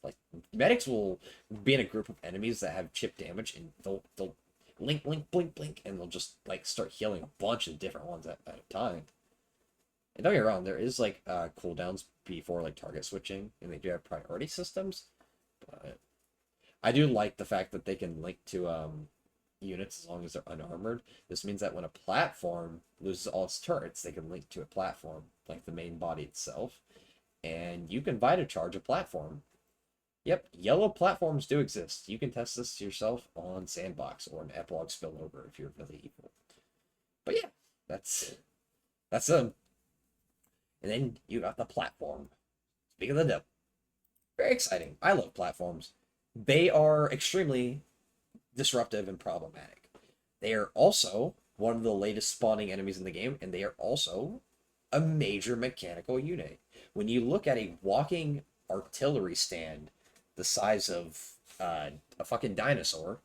Like, medics will be in a group of enemies that have chip damage, and they'll link, link, blink, blink, and they'll just like start healing a bunch of different ones at a time. And don't get me wrong, there is like cooldowns before like target switching, and they do have priority systems. But I do like the fact that they can link to units as long as they're unarmored. This means that when a platform loses all its turrets, they can link to a platform, like the main body itself, and you can Vita charge a platform. Yep, yellow platforms do exist. You can test this yourself on Sandbox or an Epilogue spillover if you're really evil. But yeah, that's them. And then you got the platform. Speaking of the devil, very exciting. I love platforms. They are extremely disruptive and problematic. They are also one of the latest spawning enemies in the game, and they are also a major mechanical unit. When you look at a walking artillery stand the size of a fucking dinosaur,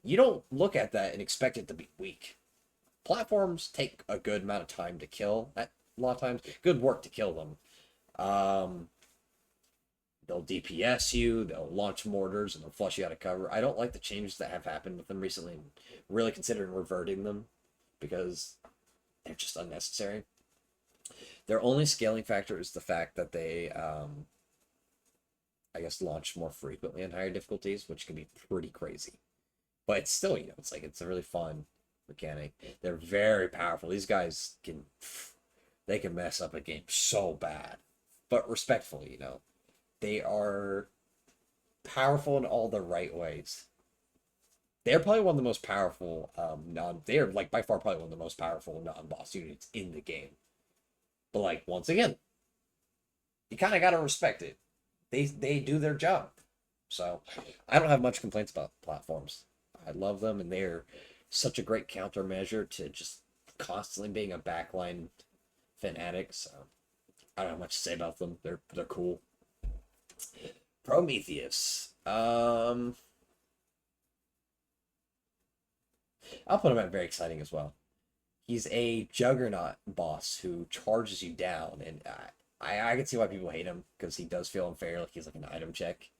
you don't look at that and expect it to be weak. Platforms take a good amount of time to kill. A lot of times, good work to kill them. They'll DPS you, they'll launch mortars, and they'll flush you out of cover. I don't like the changes that have happened with them recently, and really considering reverting them because they're just unnecessary. Their only scaling factor is the fact that they I guess launch more frequently on higher difficulties, which can be pretty crazy. But it's still, it's a really fun mechanic. They're very powerful. These guys they can mess up a game so bad, but respectfully, they are powerful in all the right ways. They're probably one of the most powerful they're like by far probably one of the most powerful non-boss units in the game. But like once again, you kind of got to respect it. They do their job. So I don't have much complaints about platforms. I love them, and they're such a great countermeasure to just constantly being a backline fanatic. So I don't have much to say about them. They're cool. Prometheus. I'll put him at very exciting as well. He's a juggernaut boss who charges you down, and I can see why people hate him because he does feel unfair. Like he's like an item check.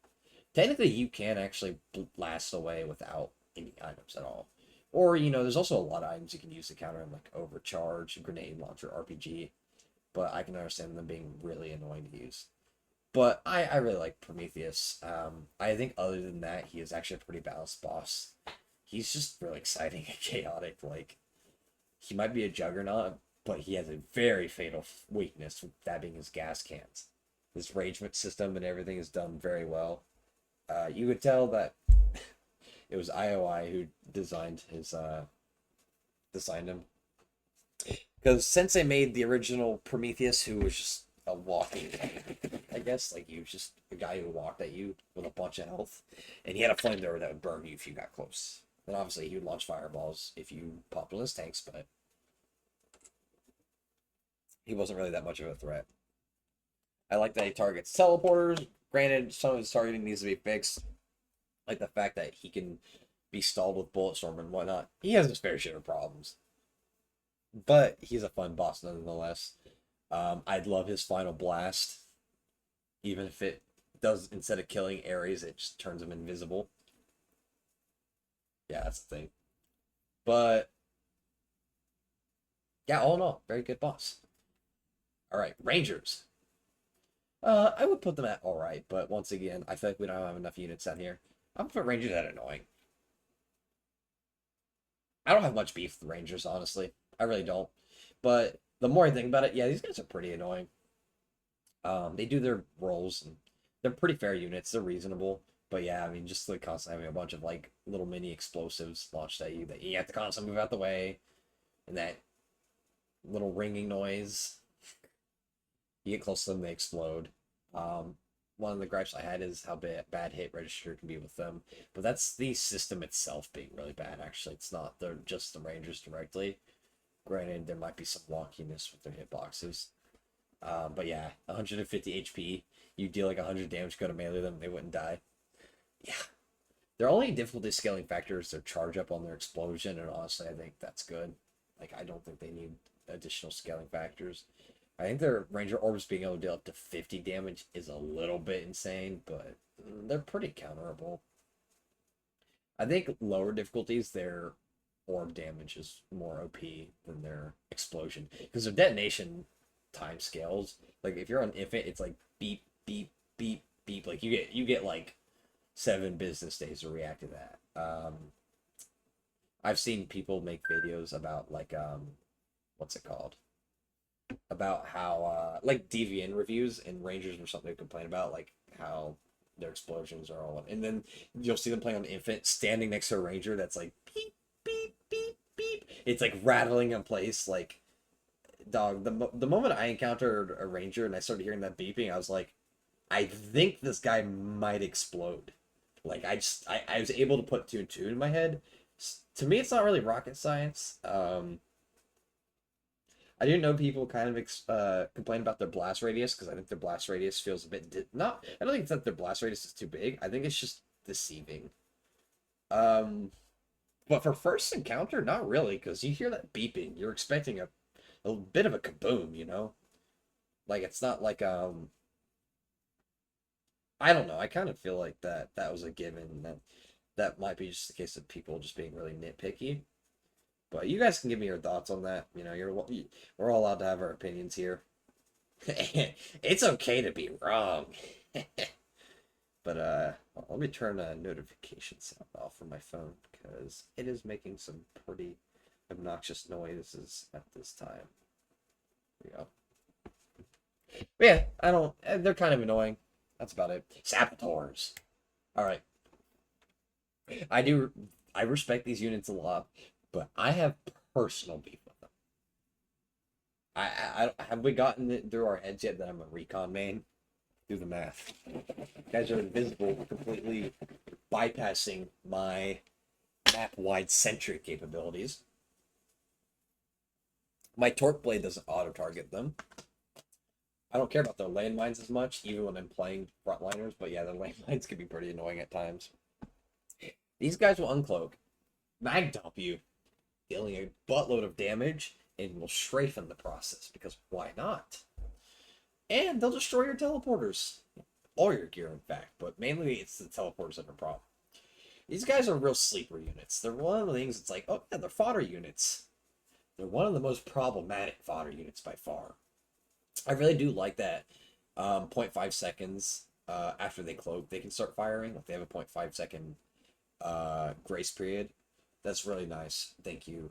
Technically, you can actually blast away without any items at all. Or, there's also a lot of items you can use to counter him, like Overcharge, Grenade Launcher, RPG. But I can understand them being really annoying to use. But I really like Prometheus. I think other than that, he is actually a pretty balanced boss. He's just really exciting and chaotic. Like, he might be a juggernaut, but he has a very fatal weakness, that being his gas cans. His rangement system and everything is done very well. You could tell that it was IOI who designed him. Because since they made the original Prometheus, who was just a walking, I guess, like he was just a guy who walked at you with a bunch of health, and he had a flamethrower that would burn you if you got close. And obviously, he would launch fireballs if you popped on his tanks, but he wasn't really that much of a threat. I like that he targets teleporters. Granted, some of his targeting needs to be fixed, like the fact that he can be stalled with Bulletstorm and whatnot. He has his fair share of problems, but he's a fun boss nonetheless. I'd love his final blast, even if it does, instead of killing Aries, it just turns him invisible. Yeah, that's the thing. But yeah, all in all, very good boss. All right, Rangers. I would put them at all right, but once again, I feel like we don't have enough units out here. I'm gonna put Rangers at annoying. I don't have much beef with Rangers, honestly. I really don't. But the more I think about it, yeah, these guys are pretty annoying. They do their roles, and they're pretty fair units. They're reasonable. But yeah, I mean, just like constantly having a bunch of like little mini explosives launched at you that you have to constantly move out the way, and that little ringing noise. You get close to them, they explode. one of the gripes I had is how bad hit register can be with them. But that's the system itself being really bad, actually. It's not just the Rangers directly. Granted, there might be some wonkiness with their hitboxes. But yeah, 150 HP. You deal like 100 damage, go to melee them, they wouldn't die. Yeah. Their only difficulty scaling factor is their charge up on their explosion, and honestly, I think that's good. Like, I don't think they need additional scaling factors. I think their Ranger Orbs being able to deal up to 50 damage is a little bit insane, but they're pretty counterable. I think lower difficulties, their orb damage is more OP than their explosion. Because their detonation time scales, like if you're on Infant, it's like beep, beep, beep, beep. Like you get like 7 business days to react to that. I've seen people make videos about like what's it called? About how like DVN reviews and Rangers or something complain about like how their explosions are all, and then you'll see them playing on Infant standing next to a Ranger that's like beep beep beep beep. It's like rattling in place. Like, dog, the moment I encountered a Ranger and I started hearing that beeping, I was like, I think this guy might explode. Like, I was able to put 2 and 2 in my head. To me, it's not really rocket science. I do know people kind of complain about their blast radius, because I think their blast radius feels a bit not. I don't think it's that their blast radius is too big. I think it's just deceiving. But for first encounter, not really, because you hear that beeping, you're expecting a bit of a kaboom, you know? Like, it's not like I don't know. I kind of feel like that was a given. That might be just a case of people just being really nitpicky. But you guys can give me your thoughts on that. You know, we're all allowed to have our opinions here. It's okay to be wrong. But let me turn a notification sound off from my phone, because it is making some pretty obnoxious noises at this time. There we go. But yeah, they're kind of annoying. That's about it. Saboteurs. All right. I respect these units a lot, but I have personal beef with them. I have we gotten it through our heads yet that I'm a recon main? Do the math. You guys are invisible, completely bypassing my map-wide centric capabilities. My torque blade doesn't auto-target them. I don't care about their landmines as much, even when I'm playing frontliners, but yeah, the landmines can be pretty annoying at times. These guys will uncloak, mag dump you, dealing a buttload of damage, and will strafe in the process, because why not? And they'll destroy your teleporters. All your gear, in fact, but mainly it's the teleporters that are a problem. These guys are real sleeper units. They're one of the things that's like, oh yeah, they're fodder units. They're one of the most problematic fodder units by far. I really do like that 0.5 seconds after they cloak, they can start firing. Like, they have a 0.5 second grace period. That's really nice. Thank you,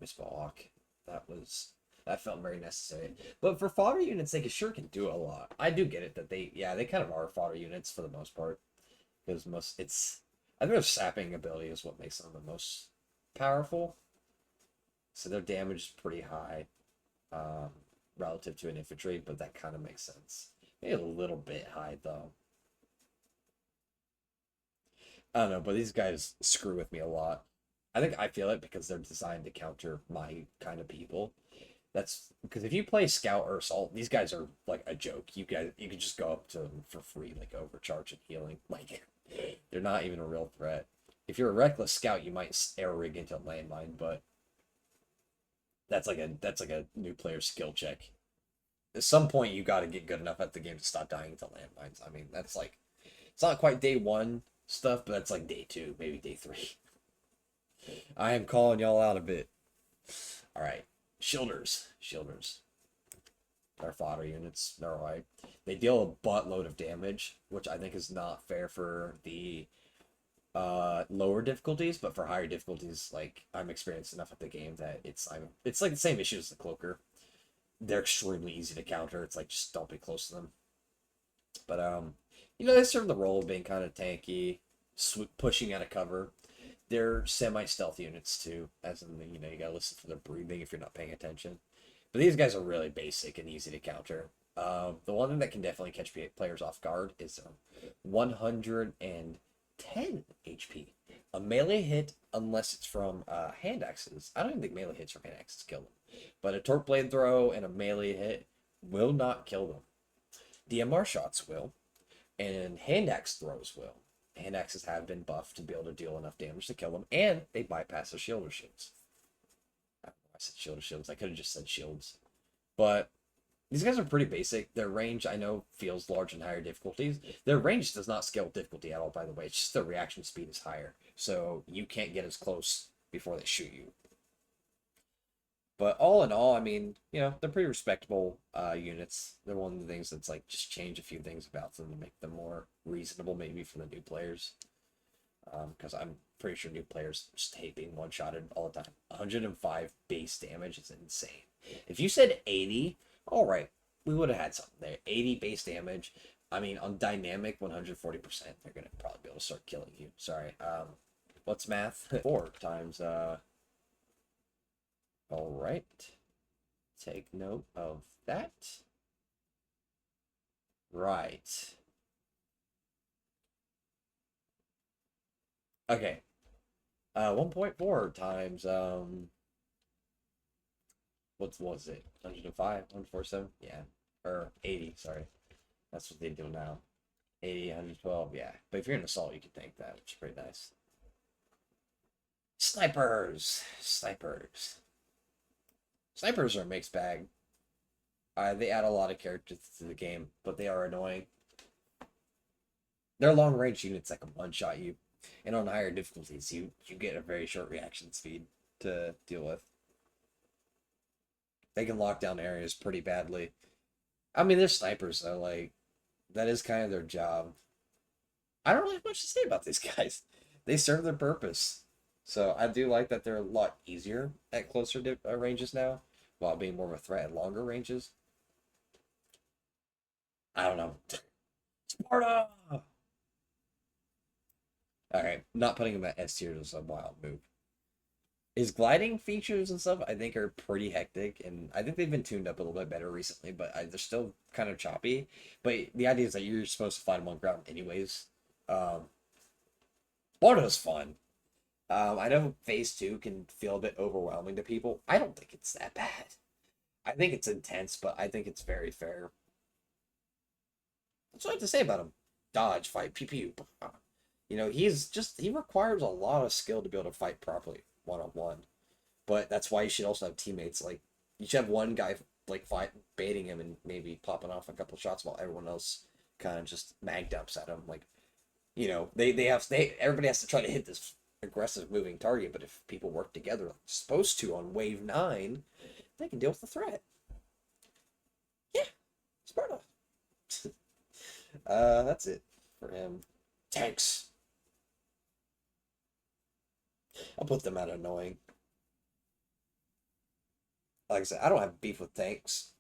Miss Ballock. That felt very necessary. But for fodder units, they sure can do a lot. I do get it that they kind of are fodder units for the most part. Because I think their sapping ability is what makes them the most powerful. So their damage is pretty high relative to an infantry, but that kind of makes sense. Maybe a little bit high, though. I don't know, but these guys screw with me a lot. I feel it because they're designed to counter my kind of people. That's because if you play Scout or Assault, these guys are like a joke. You can just go up to them for free, like overcharge and healing. Like, they're not even a real threat. If you're a reckless Scout, you might air rig into a landmine, but that's like a new player skill check. At some point, you got to get good enough at the game to stop dying to landmines. I mean, that's like, it's not quite day 1 stuff, but that's like day 2, maybe day 3. I am calling y'all out a bit. All right, shielders. They're fodder units. They're alright. They deal a buttload of damage, which I think is not fair for the lower difficulties, but for higher difficulties, like, I'm experienced enough at the game that it's like the same issue as the Cloaker. They're extremely easy to counter. It's like, just don't be close to them. But they serve the role of being kind of tanky, pushing out of cover. They're semi-stealth units too, as in you gotta listen for their breathing if you're not paying attention. But these guys are really basic and easy to counter. The one thing that can definitely catch players off guard is 110 HP. A melee hit, unless it's from hand axes. I don't even think melee hits from hand axes kill them. But a torque blade throw and a melee hit will not kill them. DMR shots will, and hand axe throws will. Hand axes have been buffed to be able to deal enough damage to kill them, and they bypass the shield or shields. I don't know why I said shield or shields. I could have just said shields. But these guys are pretty basic. Their range, I know, feels large in higher difficulties. Their range does not scale with difficulty at all, by the way. It's just their reaction speed is higher. So you can't get as close before they shoot you. But all in all, I mean, you know, they're pretty respectable units. They're one of the things that's like just change a few things about them to make them more reasonable, maybe for the new players. Because I'm pretty sure new players just hate being one-shotted all the time. 105 base damage is insane. If you said 80, all right, we would have had something there. 80 base damage. I mean, on dynamic, 140%, they're gonna probably be able to start killing you. Sorry. What's math? 4 times. All right. Take note of that. Right. Okay. 1.4 times what was it? 105, 147? Yeah. Or 80, sorry. That's what they do now. 80, 112, yeah. But if you're in assault, you can tank that, which is pretty nice. Snipers. Snipers. Snipers are a mixed bag. They add a lot of characters to the game, but they are annoying. They're long range units that can one-shot you. And on higher difficulties, you get a very short reaction speed to deal with. They can lock down areas pretty badly. I mean, they're snipers, though. Like, that is kind of their job. I don't really have much to say about these guys. They serve their purpose. So I do like that they're a lot easier at closer ranges now, while being more of a threat at longer ranges. I don't know. Sparta! Alright, not putting him at S tier is a wild move. His gliding features and stuff, I think, are pretty hectic, and I think they've been tuned up a little bit better recently, but they're still kind of choppy. But the idea is that you're supposed to find him on ground anyways. Sparta's fun. I know phase 2 can feel a bit overwhelming to people. I don't think it's that bad. I think it's intense, but I think it's very fair. That's what I have to say about him. Dodge, fight, pew pew. You know, he requires a lot of skill to be able to fight properly one-on-one. But that's why you should also have teammates. Like, you should have one guy, like, baiting him and maybe popping off a couple shots while everyone else kind of just mag dumps at him. Like, you know, everybody has to try to hit this aggressive moving target, but if people work together like supposed to on wave 9, they can deal with the threat. Yeah, Sparta. That's it for him. Tanks. I'll put them at annoying. Like I said, I don't have beef with tanks,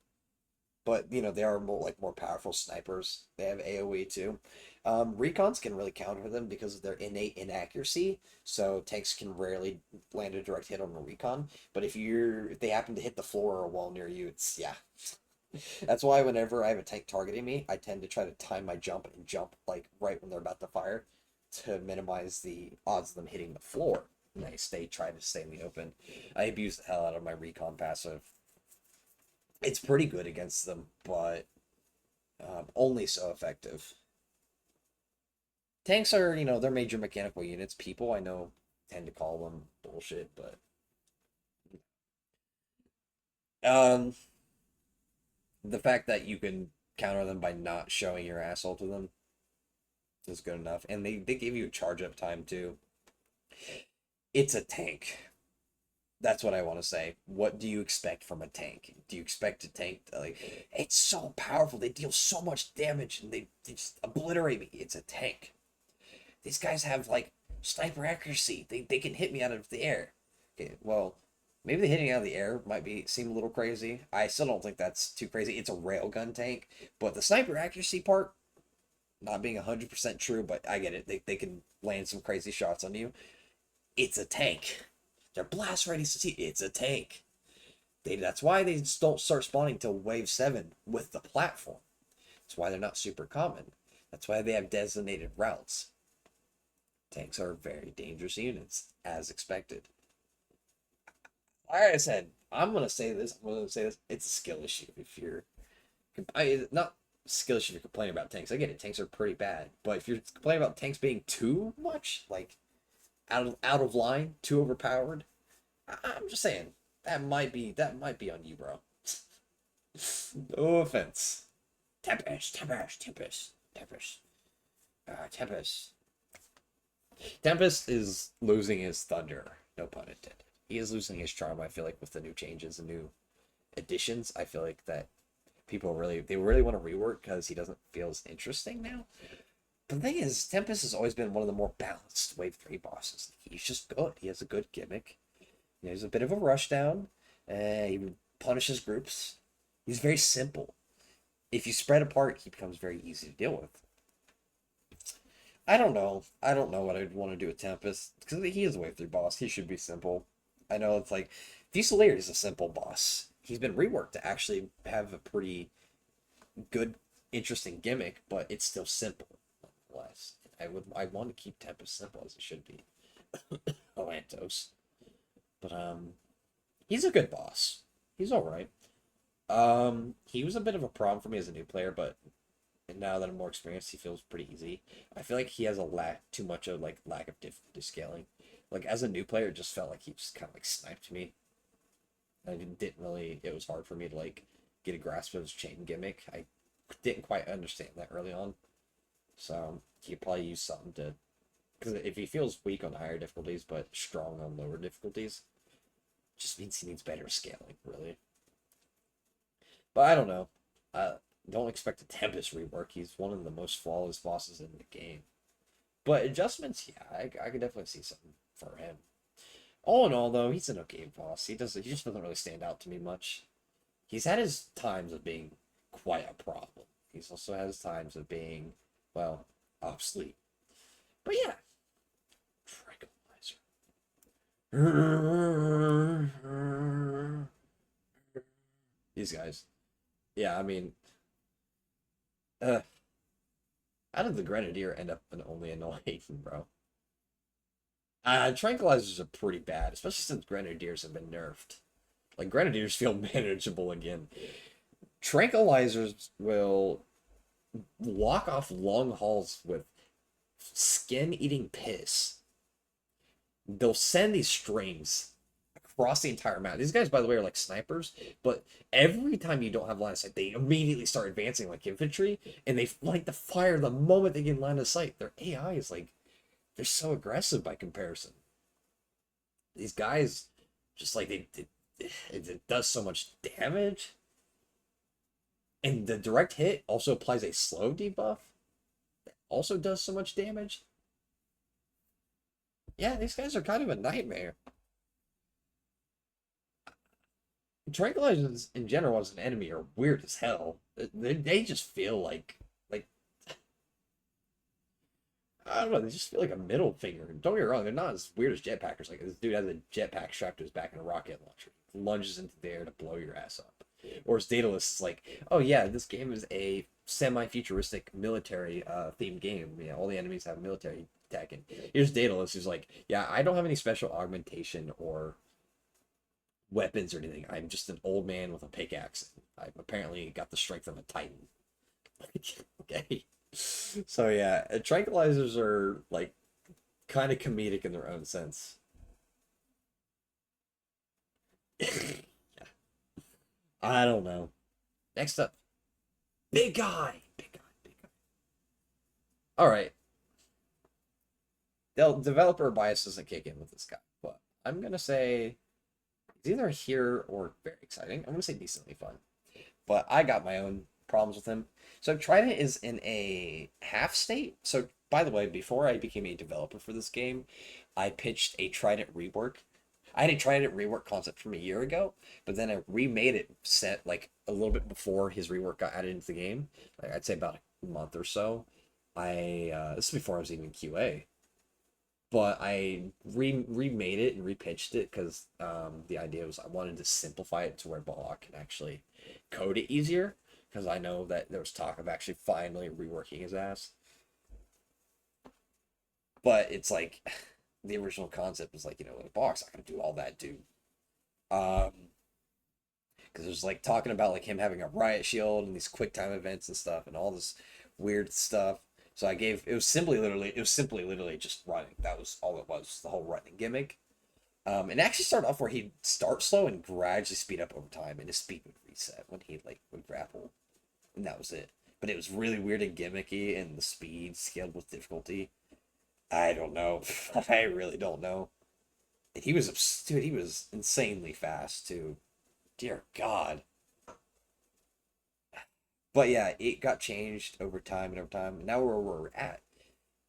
but you know they are more powerful snipers. They have AoE too. Recons can really counter them because of their innate inaccuracy. So tanks can rarely land a direct hit on a recon. But if they happen to hit the floor or a wall near you, it's yeah. That's why whenever I have a tank targeting me, I tend to try to time my jump and jump like right when they're about to fire to minimize the odds of them hitting the floor. And I try to stay in the open. I abuse the hell out of my recon passive. It's pretty good against them, but only so effective. Tanks are, you know, they're major mechanical units. People, I know, tend to call them bullshit, but the fact that you can counter them by not showing your asshole to them is good enough. And they give you a charge up time too. It's a tank. That's what I want to say. What do you expect from a tank? Do you expect a tank to, like, it's so powerful, they deal so much damage and they just obliterate me? It's a tank. These guys have like sniper accuracy. They can hit me out of the air. Okay, well, maybe the hitting out of the air might seem a little crazy. I still don't think that's too crazy. It's a railgun tank, but the sniper accuracy part not being 100% true, but I get it. They can land some crazy shots on you. It's a tank. They're blast ready to see. It's a tank. That's why they just don't start spawning till wave 7 with the platform. That's why they're not super common. That's why they have designated routes. Tanks are very dangerous units, as expected. Like I said, I'm gonna say this. It's a skill issue. If you're, not skill issue, if you're complaining about tanks. I get it. Tanks are pretty bad, but if you're complaining about tanks being too much, like out of line, too overpowered, I'm just saying that might be on you, bro. No offense. Tempest. Tempest is losing his thunder. No pun intended. He is losing his charm. I feel like with the new changes and new additions, I feel like that people really want to rework because he doesn't feel as interesting now. But the thing is, Tempest has always been one of the more balanced Wave 3 bosses. He's just good. He has a good gimmick. You know, he's a bit of a rushdown. He punishes groups. He's very simple. If you spread apart, he becomes very easy to deal with. I don't know. I don't know what I'd want to do with Tempest because he is a Wave 3 boss. He should be simple. I know it's like Fuselier is a simple boss. He's been reworked to actually have a pretty good, interesting gimmick, but it's still simple nonetheless. I want to keep Tempest simple as it should be. Lantos. But he's a good boss. He's alright. He was a bit of a problem for me as a new player, but now that I'm more experienced, he feels pretty easy. I feel like he has too much of lack of difficulty scaling. Like as a new player, it just felt like he just kind of like sniped me. I didn't really. It was hard for me to like get a grasp of his chain gimmick. I didn't quite understand that early on, so he could probably use something to. Because if he feels weak on higher difficulties but strong on lower difficulties, it just means he needs better scaling, really. But I don't know. Don't expect a Tempest rework. He's one of the most flawless bosses in the game. But adjustments, yeah, I could definitely see something for him. All in all, though, he's an okay boss. He just doesn't really stand out to me much. He's had his times of being quite a problem. He's also had his times of being, well, obsolete. But yeah, Tranquilizer. These guys. Yeah, I mean, how did the Grenadier end up an only annoying, bro? Tranquilizers are pretty bad, especially since Grenadiers have been nerfed. Like, Grenadiers feel manageable again. Tranquilizers will walk off long hauls with skin-eating piss. They'll send these strings across the entire map. These guys, by the way, are like snipers, but every time you don't have line of sight, they immediately start advancing like infantry, and they like to fire the moment they get in line of sight. Their AI is like, they're so aggressive by comparison. These guys, just like it does so much damage. And the direct hit also applies a slow debuff that also does so much damage. Yeah, these guys are kind of a nightmare. Tranquilizers in general as an enemy are weird as hell. They just feel like I don't know, they just feel like a middle finger. Don't get me wrong, they're not as weird as jetpackers. Like this dude has a jetpack strapped to his back and a rocket launcher. Lunges into the air to blow your ass up. Or as Datalus is like, oh yeah, this game is a semi-futuristic military themed game. Yeah, all the enemies have military tech. And here's Datalus who's like, yeah, I don't have any special augmentation or weapons or anything. I'm just an old man with a pickaxe. I've apparently got the strength of a titan. Okay. So yeah, tranquilizers are like kind of comedic in their own sense. I don't know. Next up, big guy, big guy, big guy. All right, the developer bias doesn't kick in with this guy, but I'm gonna say it's either here or very exciting. I'm gonna say decently fun, but I got my own problems with him. So Trident is in a half state. So by the way, before I became a developer for this game, I pitched a Trident rework. I had a Trident rework concept from a year ago, but then I remade it set like a little bit before his rework got added into the game. Like I'd say about a month or so. This is before I was even QA. but I remade it and repitched it because the idea was I wanted to simplify it to where Balak can actually code it easier, because I know that there was talk of actually finally reworking his ass. But it's like the original concept was like, like Balak's not gonna do all that, dude. Um, because it was like talking about like him having a riot shield and these quick time events and stuff and all this weird stuff. So it was simply literally just running. That was all it was, the whole running gimmick. And actually started off where he'd start slow and gradually speed up over time, and his speed would reset when he like would grapple, and that was it. But it was really weird and gimmicky, and the speed scaled with difficulty. I don't know. I really don't know. And he was insanely fast too. Dear God. But yeah, it got changed over time and over time. And now where we're at,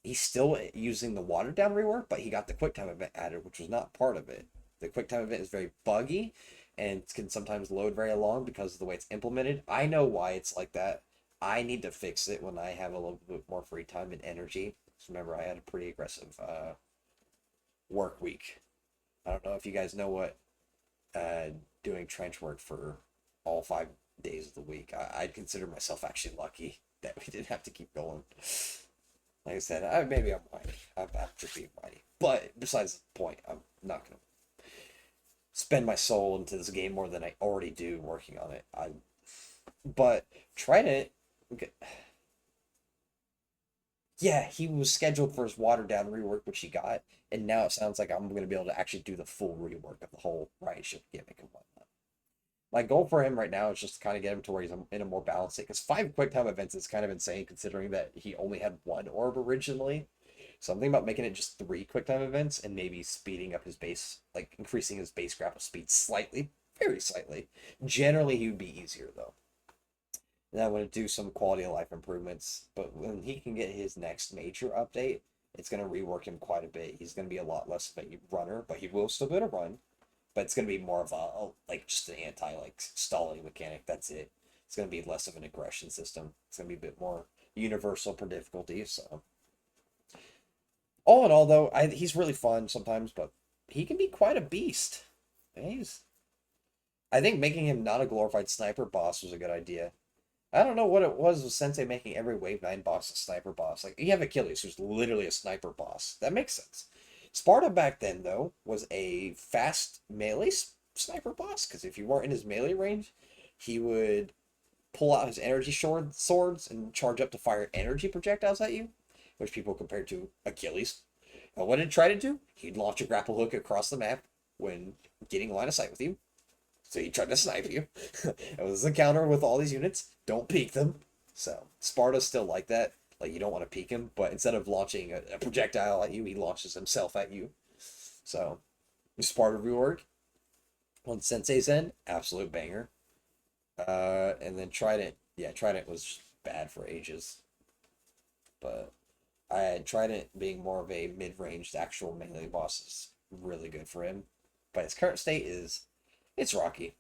he's still using the watered down rework, but he got the QuickTime event added, which was not part of it. The QuickTime event is very buggy and can sometimes load very long because of the way it's implemented. I know why it's like that. I need to fix it when I have a little bit more free time and energy. Because remember, I had a pretty aggressive work week. I don't know if you guys know what doing trench work for all 5 days of the week. I'd consider myself actually lucky that we didn't have to keep going. Like I said, maybe I'm whiny. I'm just being whiny. But besides the point, I'm not going to spend my soul into this game more than I already do working on it. But Trident, okay. Yeah, he was scheduled for his watered down rework, which he got, and now it sounds like I'm going to be able to actually do the full rework of the whole riot ship gimmick and whatnot. My goal for him right now is just to kind of get him to where he's in a more balanced state, because 5 QuickTime events is kind of insane considering that he only had 1 orb originally. So I'm thinking about making it just 3 QuickTime events and maybe speeding up his base, like increasing his base grapple speed slightly, very slightly. Generally, he would be easier though. And I want to do some quality of life improvements. But when he can get his next major update, it's going to rework him quite a bit. He's going to be a lot less of a runner, but he will still be able to run. But it's going to be more of a, like, just an anti, like, stalling mechanic. That's it. It's going to be less of an aggression system. It's going to be a bit more universal per difficulty. So, all in all, though, he's really fun sometimes, but he can be quite a beast. I think making him not a glorified sniper boss was a good idea. I don't know what it was with Sensei making every Wave 9 boss a sniper boss. Like, you have Achilles, who's literally a sniper boss. That makes sense. Sparta back then, though, was a fast melee sniper boss, because if you weren't in his melee range, he would pull out his energy swords and charge up to fire energy projectiles at you, which people compared to Achilles. And what did try to do? He'd launch a grapple hook across the map when getting line of sight with you. So he tried to snipe you. It was a counter with all these units. Don't peek them. So Sparta's still like that. Like, you don't want to peek him, but instead of launching a projectile at you, he launches himself at you. So Sparta rework on Sensei's end, absolute banger. And then Trident, yeah, Trident was bad for ages. But I had Trident being more of a mid-ranged actual melee boss is really good for him. But his current state is, it's rocky.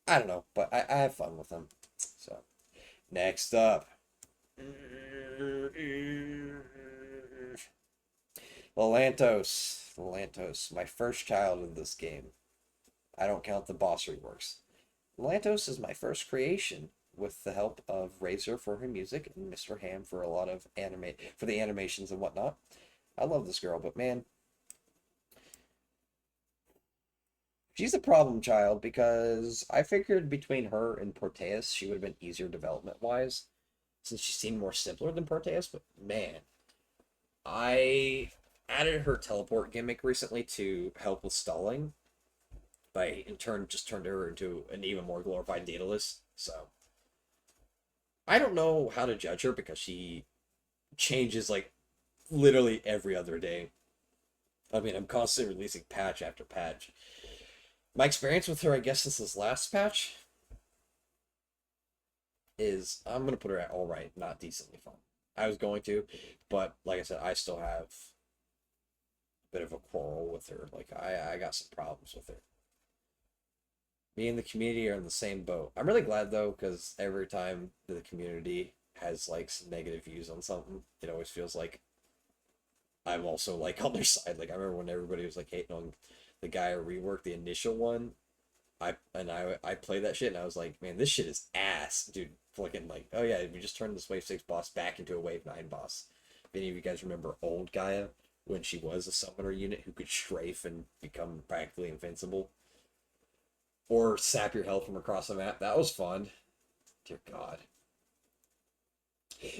I don't know, but I have fun with him. So, next up. Lantos, my first child in this game. I don't count the boss reworks. Lantos is my first creation with the help of Razor for her music and Mr. Ham for a lot of for the animations and whatnot. I love this girl, but man, she's a problem child because I figured between her and Proteus, she would have been easier development-wise, since she seemed more simpler than Proteus, but man, I added her teleport gimmick recently to help with stalling, but in turn just turned her into an even more glorified Datalus, so I don't know how to judge her because she changes like literally every other day. I mean, I'm constantly releasing patch after patch. My experience with her, I guess, since this last patch is I'm going to put her at alright, not decently fun. I was going to, but like I said, I still have a bit of a quarrel with her. Like, I got some problems with her. Me and the community are in the same boat. I'm really glad, though, because every time the community has, like, some negative views on something, it always feels like I'm also like on their side. Like I remember when everybody was like hating on the Gaia rework, the initial one. I played that shit and I was like, man, this shit is ass, dude. Fucking like, oh yeah, we just turned this Wave 6 boss back into a Wave 9 boss. If any of you guys remember old Gaia, when she was a summoner unit who could strafe and become practically invincible, or sap your health from across the map, that was fun. Dear God.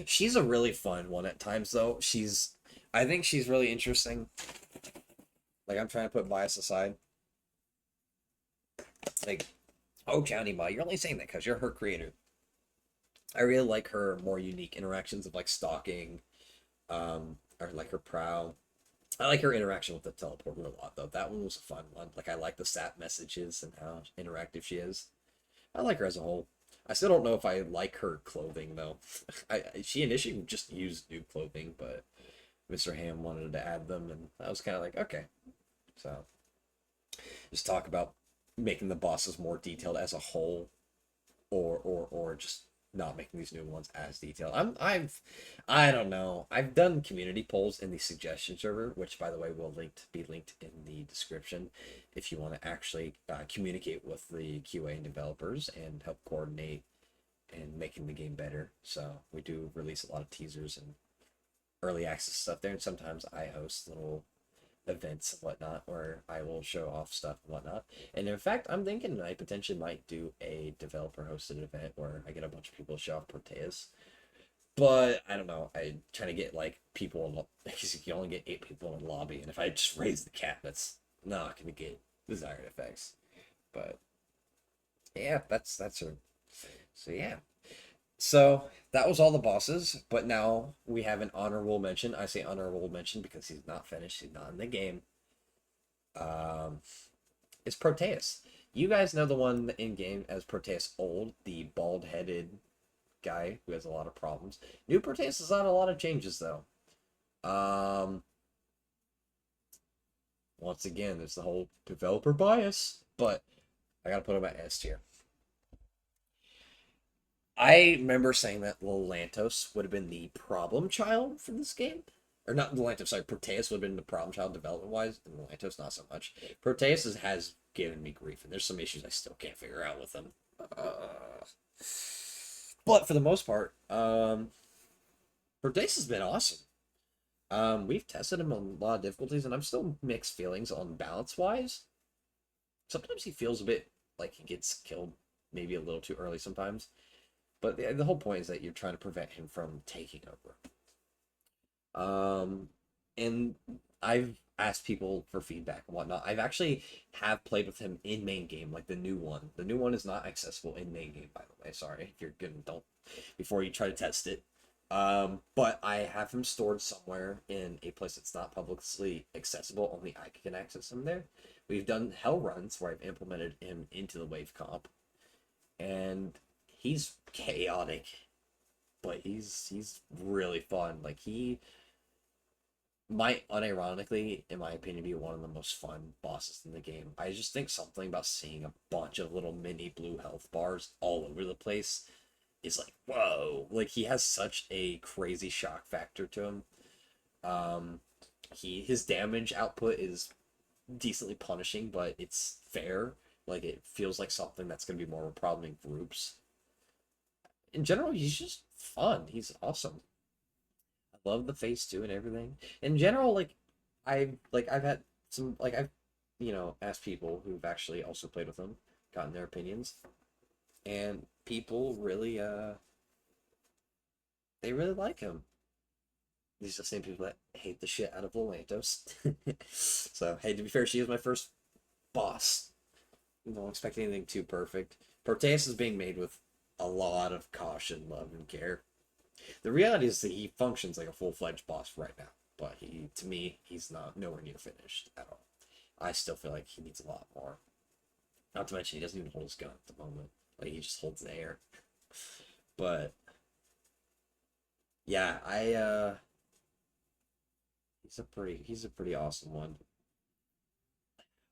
She's a really fun one at times, though. I think she's really interesting. Like, I'm trying to put bias aside. Like, oh, Johnny Ma, you're only saying that because you're her creator. I really like her more unique interactions of like stalking, or like her prow. I like her interaction with the teleporter a lot though. That one was a fun one. Like I like the sap messages and how interactive she is. I like her as a whole. I still don't know if I like her clothing though. She initially just used new clothing, but Mr. Ham wanted to add them, and I was kind of like, okay. So just talk about making the bosses more detailed as a whole, or just not making these new ones as detailed. I don't know. I've done community polls in the suggestion server, which by the way will be linked in the description if you want to actually communicate with the QA and developers and help coordinate and making the game better. So we do release a lot of teasers and early access stuff there, and sometimes I host little events and whatnot where I will show off stuff and whatnot. And in fact, I'm thinking I potentially might do a developer hosted event where I get a bunch of people to show off Proteus. But I don't know. I'm trying to get like people because you can only get 8 people in a lobby, and if I just raise the cap, that's not going to get desired effects. But yeah, that's her. So yeah. So that was all the bosses, but now we have an honorable mention. I say honorable mention because he's not finished, he's not in the game. Um, it's Proteus. You guys know the one in game as Proteus Old, the bald headed guy who has a lot of problems. New Proteus has had a lot of changes though. Um, Once again, there's the whole developer bias, but I gotta put him at S tier. I remember saying that Lantos would have been the problem child for this game. Or not Lantos, sorry, Proteus would have been the problem child development wise, and Lantos not so much. Proteus has given me grief, and there's some issues I still can't figure out with them. But for the most part, Proteus has been awesome. We've tested him on a lot of difficulties, and I'm still mixed feelings on balance wise. Sometimes he feels a bit like he gets killed maybe a little too early sometimes. But the whole point is that you're trying to prevent him from taking over. And I've asked people for feedback and whatnot. I've actually have played with him in main game, like the new one. The new one is not accessible in main game, by the way. Sorry, if you're good, don't before you try to test it. But I have him stored somewhere in a place that's not publicly accessible. Only I can access him there. We've done hell runs where I've implemented him into the wave comp, and he's chaotic, but he's really fun. Like he might unironically, in my opinion, be one of the most fun bosses in the game. I just think something about seeing a bunch of little mini blue health bars all over the place is like, whoa. Like he has such a crazy shock factor to him. Um his damage output is decently punishing, but it's fair. Like it feels like something that's gonna be more of a problem in groups. In general, he's just fun. He's awesome. I love the face too and everything. In general, I've had some I've asked people who've actually also played with him, gotten their opinions, and people really they really like him. These are the same people that hate the shit out of Lantos. So hey, to be fair, she is my first boss. Don't expect anything too perfect. Proteus is being made with a lot of caution, love, and care. The reality is that he functions like a full-fledged boss right now, but to me, he's not nowhere near finished at all. I still feel like he needs a lot more. Not to mention, he doesn't even hold his gun at the moment. Like, he just holds the air. But, yeah, he's a pretty awesome one.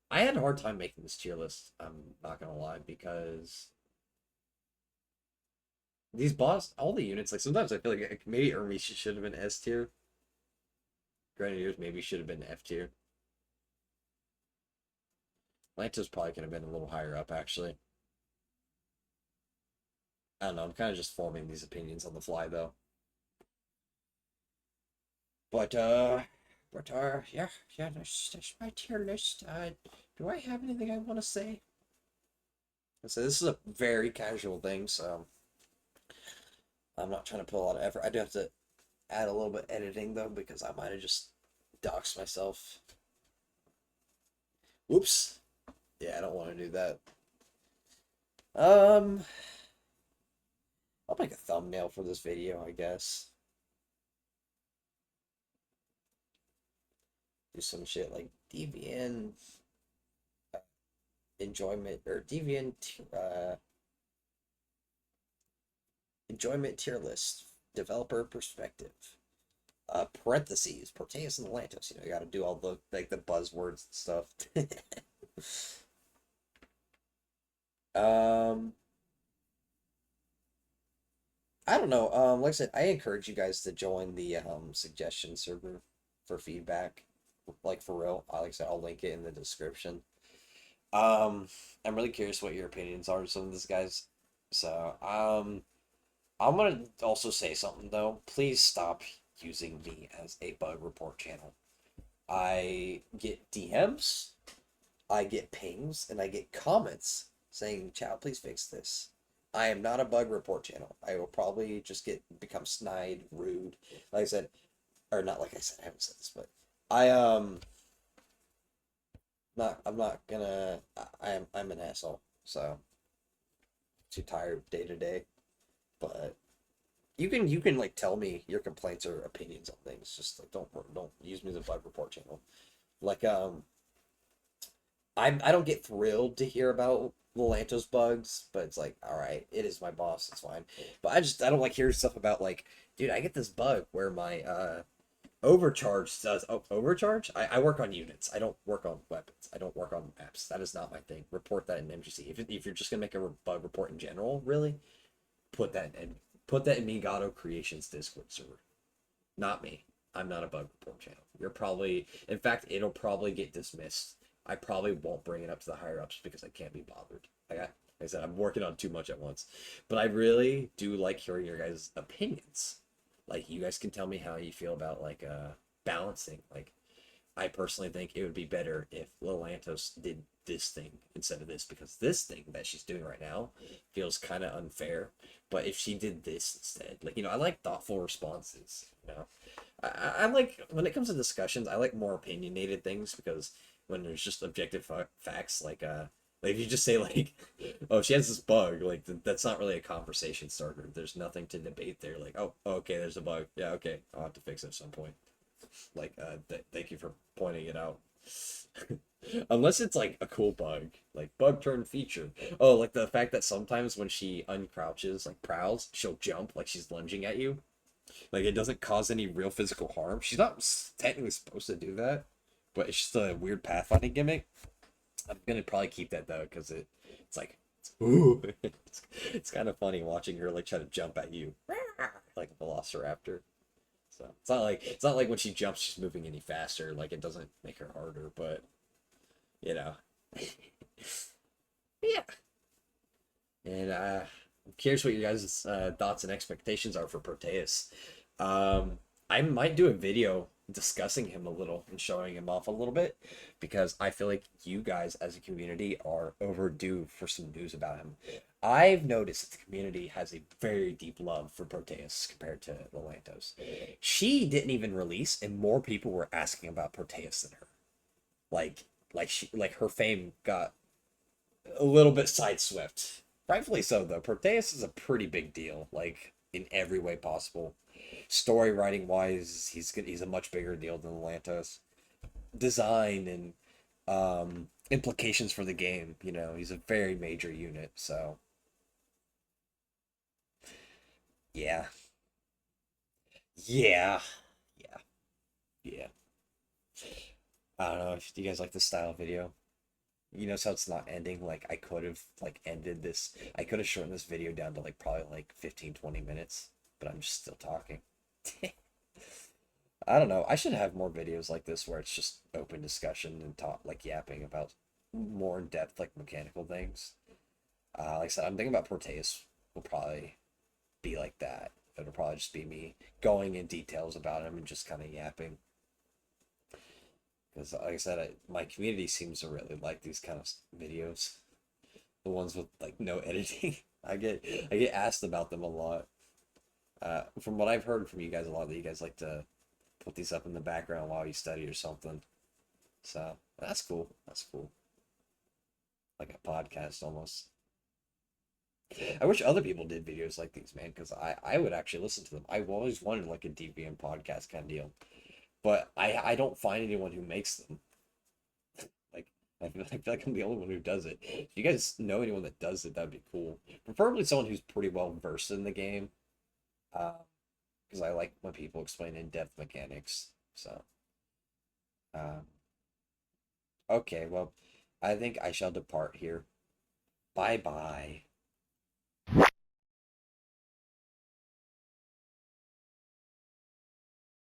I had a hard time making this tier list, I'm not gonna lie, because these all the units, like sometimes I feel like maybe Hermes should have been S tier. Grenadiers maybe should have been F tier. Lantos probably could have been a little higher up, actually. I don't know. I'm kind of just forming these opinions on the fly, though. But yeah, that's my tier list. Do I have anything I want to say? So this is a very casual thing, so I'm not trying to put a lot of effort. I do have to add a little bit of editing though, because I might have just doxed myself. Whoops. Yeah, I don't want to do that. I'll make a thumbnail for this video, I guess. Do some shit like Deviant enjoyment or Deviant enjoyment tier list, developer perspective. Parentheses, Proteus and Lantos. You know, you got to do all the like the buzzwords and stuff. I don't know. Like I said, I encourage you guys to join the suggestion server for feedback. Like for real. Like I said, I'll link it in the description. I'm really curious what your opinions are on some of these guys. So, I'm gonna also say something though. Please stop using me as a bug report channel. I get DMs, I get pings, and I get comments saying, "Chow, please fix this." I am not a bug report channel. I will probably just become snide, rude. Like I said, or not like I said, I haven't said this, but I I'm not gonna I'm an asshole, so too tired day to day. But you can like tell me your complaints or opinions on things. Just like don't use me as a bug report channel. Like I don't get thrilled to hear about Lantos bugs, but it's like, all right, it is my boss, it's fine. But I don't like hearing stuff about like, dude, I get this bug where my overcharge does overcharge. I work on units. I don't work on weapons. I don't work on maps. That is not my thing. Report that in MGC. If you're just gonna make a bug report in general, really, put that in Migado Creations Discord server. Not me. I'm not a bug report channel. You're probably, in fact, it'll probably get dismissed. I probably won't bring it up to the higher ups because I can't be bothered. Like I said, I'm working on too much at once. But I really do like hearing your guys' opinions. Like, you guys can tell me how you feel about like balancing. Like, I personally think it would be better if Lil Lantos did this thing instead of this, because this thing that she's doing right now feels kind of unfair. But if she did this instead, like, you know, I like thoughtful responses. You know, I like when it comes to discussions, I like more opinionated things, because when there's just objective facts, like if you just say like, oh, she has this bug, like that's not really a conversation starter. There's nothing to debate there. Like, oh, okay, there's a bug. Yeah, okay, I'll have to fix it at some point. Like, thank you for pointing it out. Unless it's like a cool bug, like bug turn feature. Oh, like the fact that sometimes when she uncrouches, like prowls, she'll jump like she's lunging at you. Like it doesn't cause any real physical harm. She's not technically supposed to do that, but it's just a weird pathfinding gimmick. I'm gonna probably keep that though, because it's like, ooh, it's kind of funny watching her like try to jump at you like a velociraptor. So it's not like when she jumps she's moving any faster. Like it doesn't make her harder, but you know, yeah. And I'm curious what your guys' thoughts and expectations are for Proteus. I might do a video discussing him a little and showing him off a little bit, because I feel like you guys as a community are overdue for some news about him. I've noticed that the community has a very deep love for Proteus compared to the Lantos. She didn't even release, and more people were asking about Proteus than her. Like her fame got a little bit sideswept. Rightfully so, though. Proteus is a pretty big deal, like in every way possible. Story writing wise, he's a much bigger deal than Lantos. Design and implications for the game, you know, he's a very major unit. So yeah, yeah, yeah, yeah. I don't know if you guys like this style of video. You notice how it's not ending. Like I could have like ended this. I could have shortened this video down to like probably like 15-20 minutes, but I'm just still talking. I don't know. I should have more videos like this where it's just open discussion and talk, like yapping about more in depth, like mechanical things. Like I said, I'm thinking about Proteus will probably be like that. It'll probably just be me going in details about him and just kind of yapping. Because, like I said, my community seems to really like these kind of videos. The ones with like no editing. I get asked about them a lot. From what I've heard from you guys a lot, that you guys like to put these up in the background while you study or something. So that's cool. That's cool. Like a podcast almost. I wish other people did videos like these, man, because I would actually listen to them. I've always wanted like a DVM podcast kind of deal, but I don't find anyone who makes them. Like I feel like I'm the only one who does it. If you guys know anyone that does it, that'd be cool. Preferably someone who's pretty well versed in the game, because I like when people explain in-depth mechanics. So, um, okay, well, I think I shall depart here. Bye bye.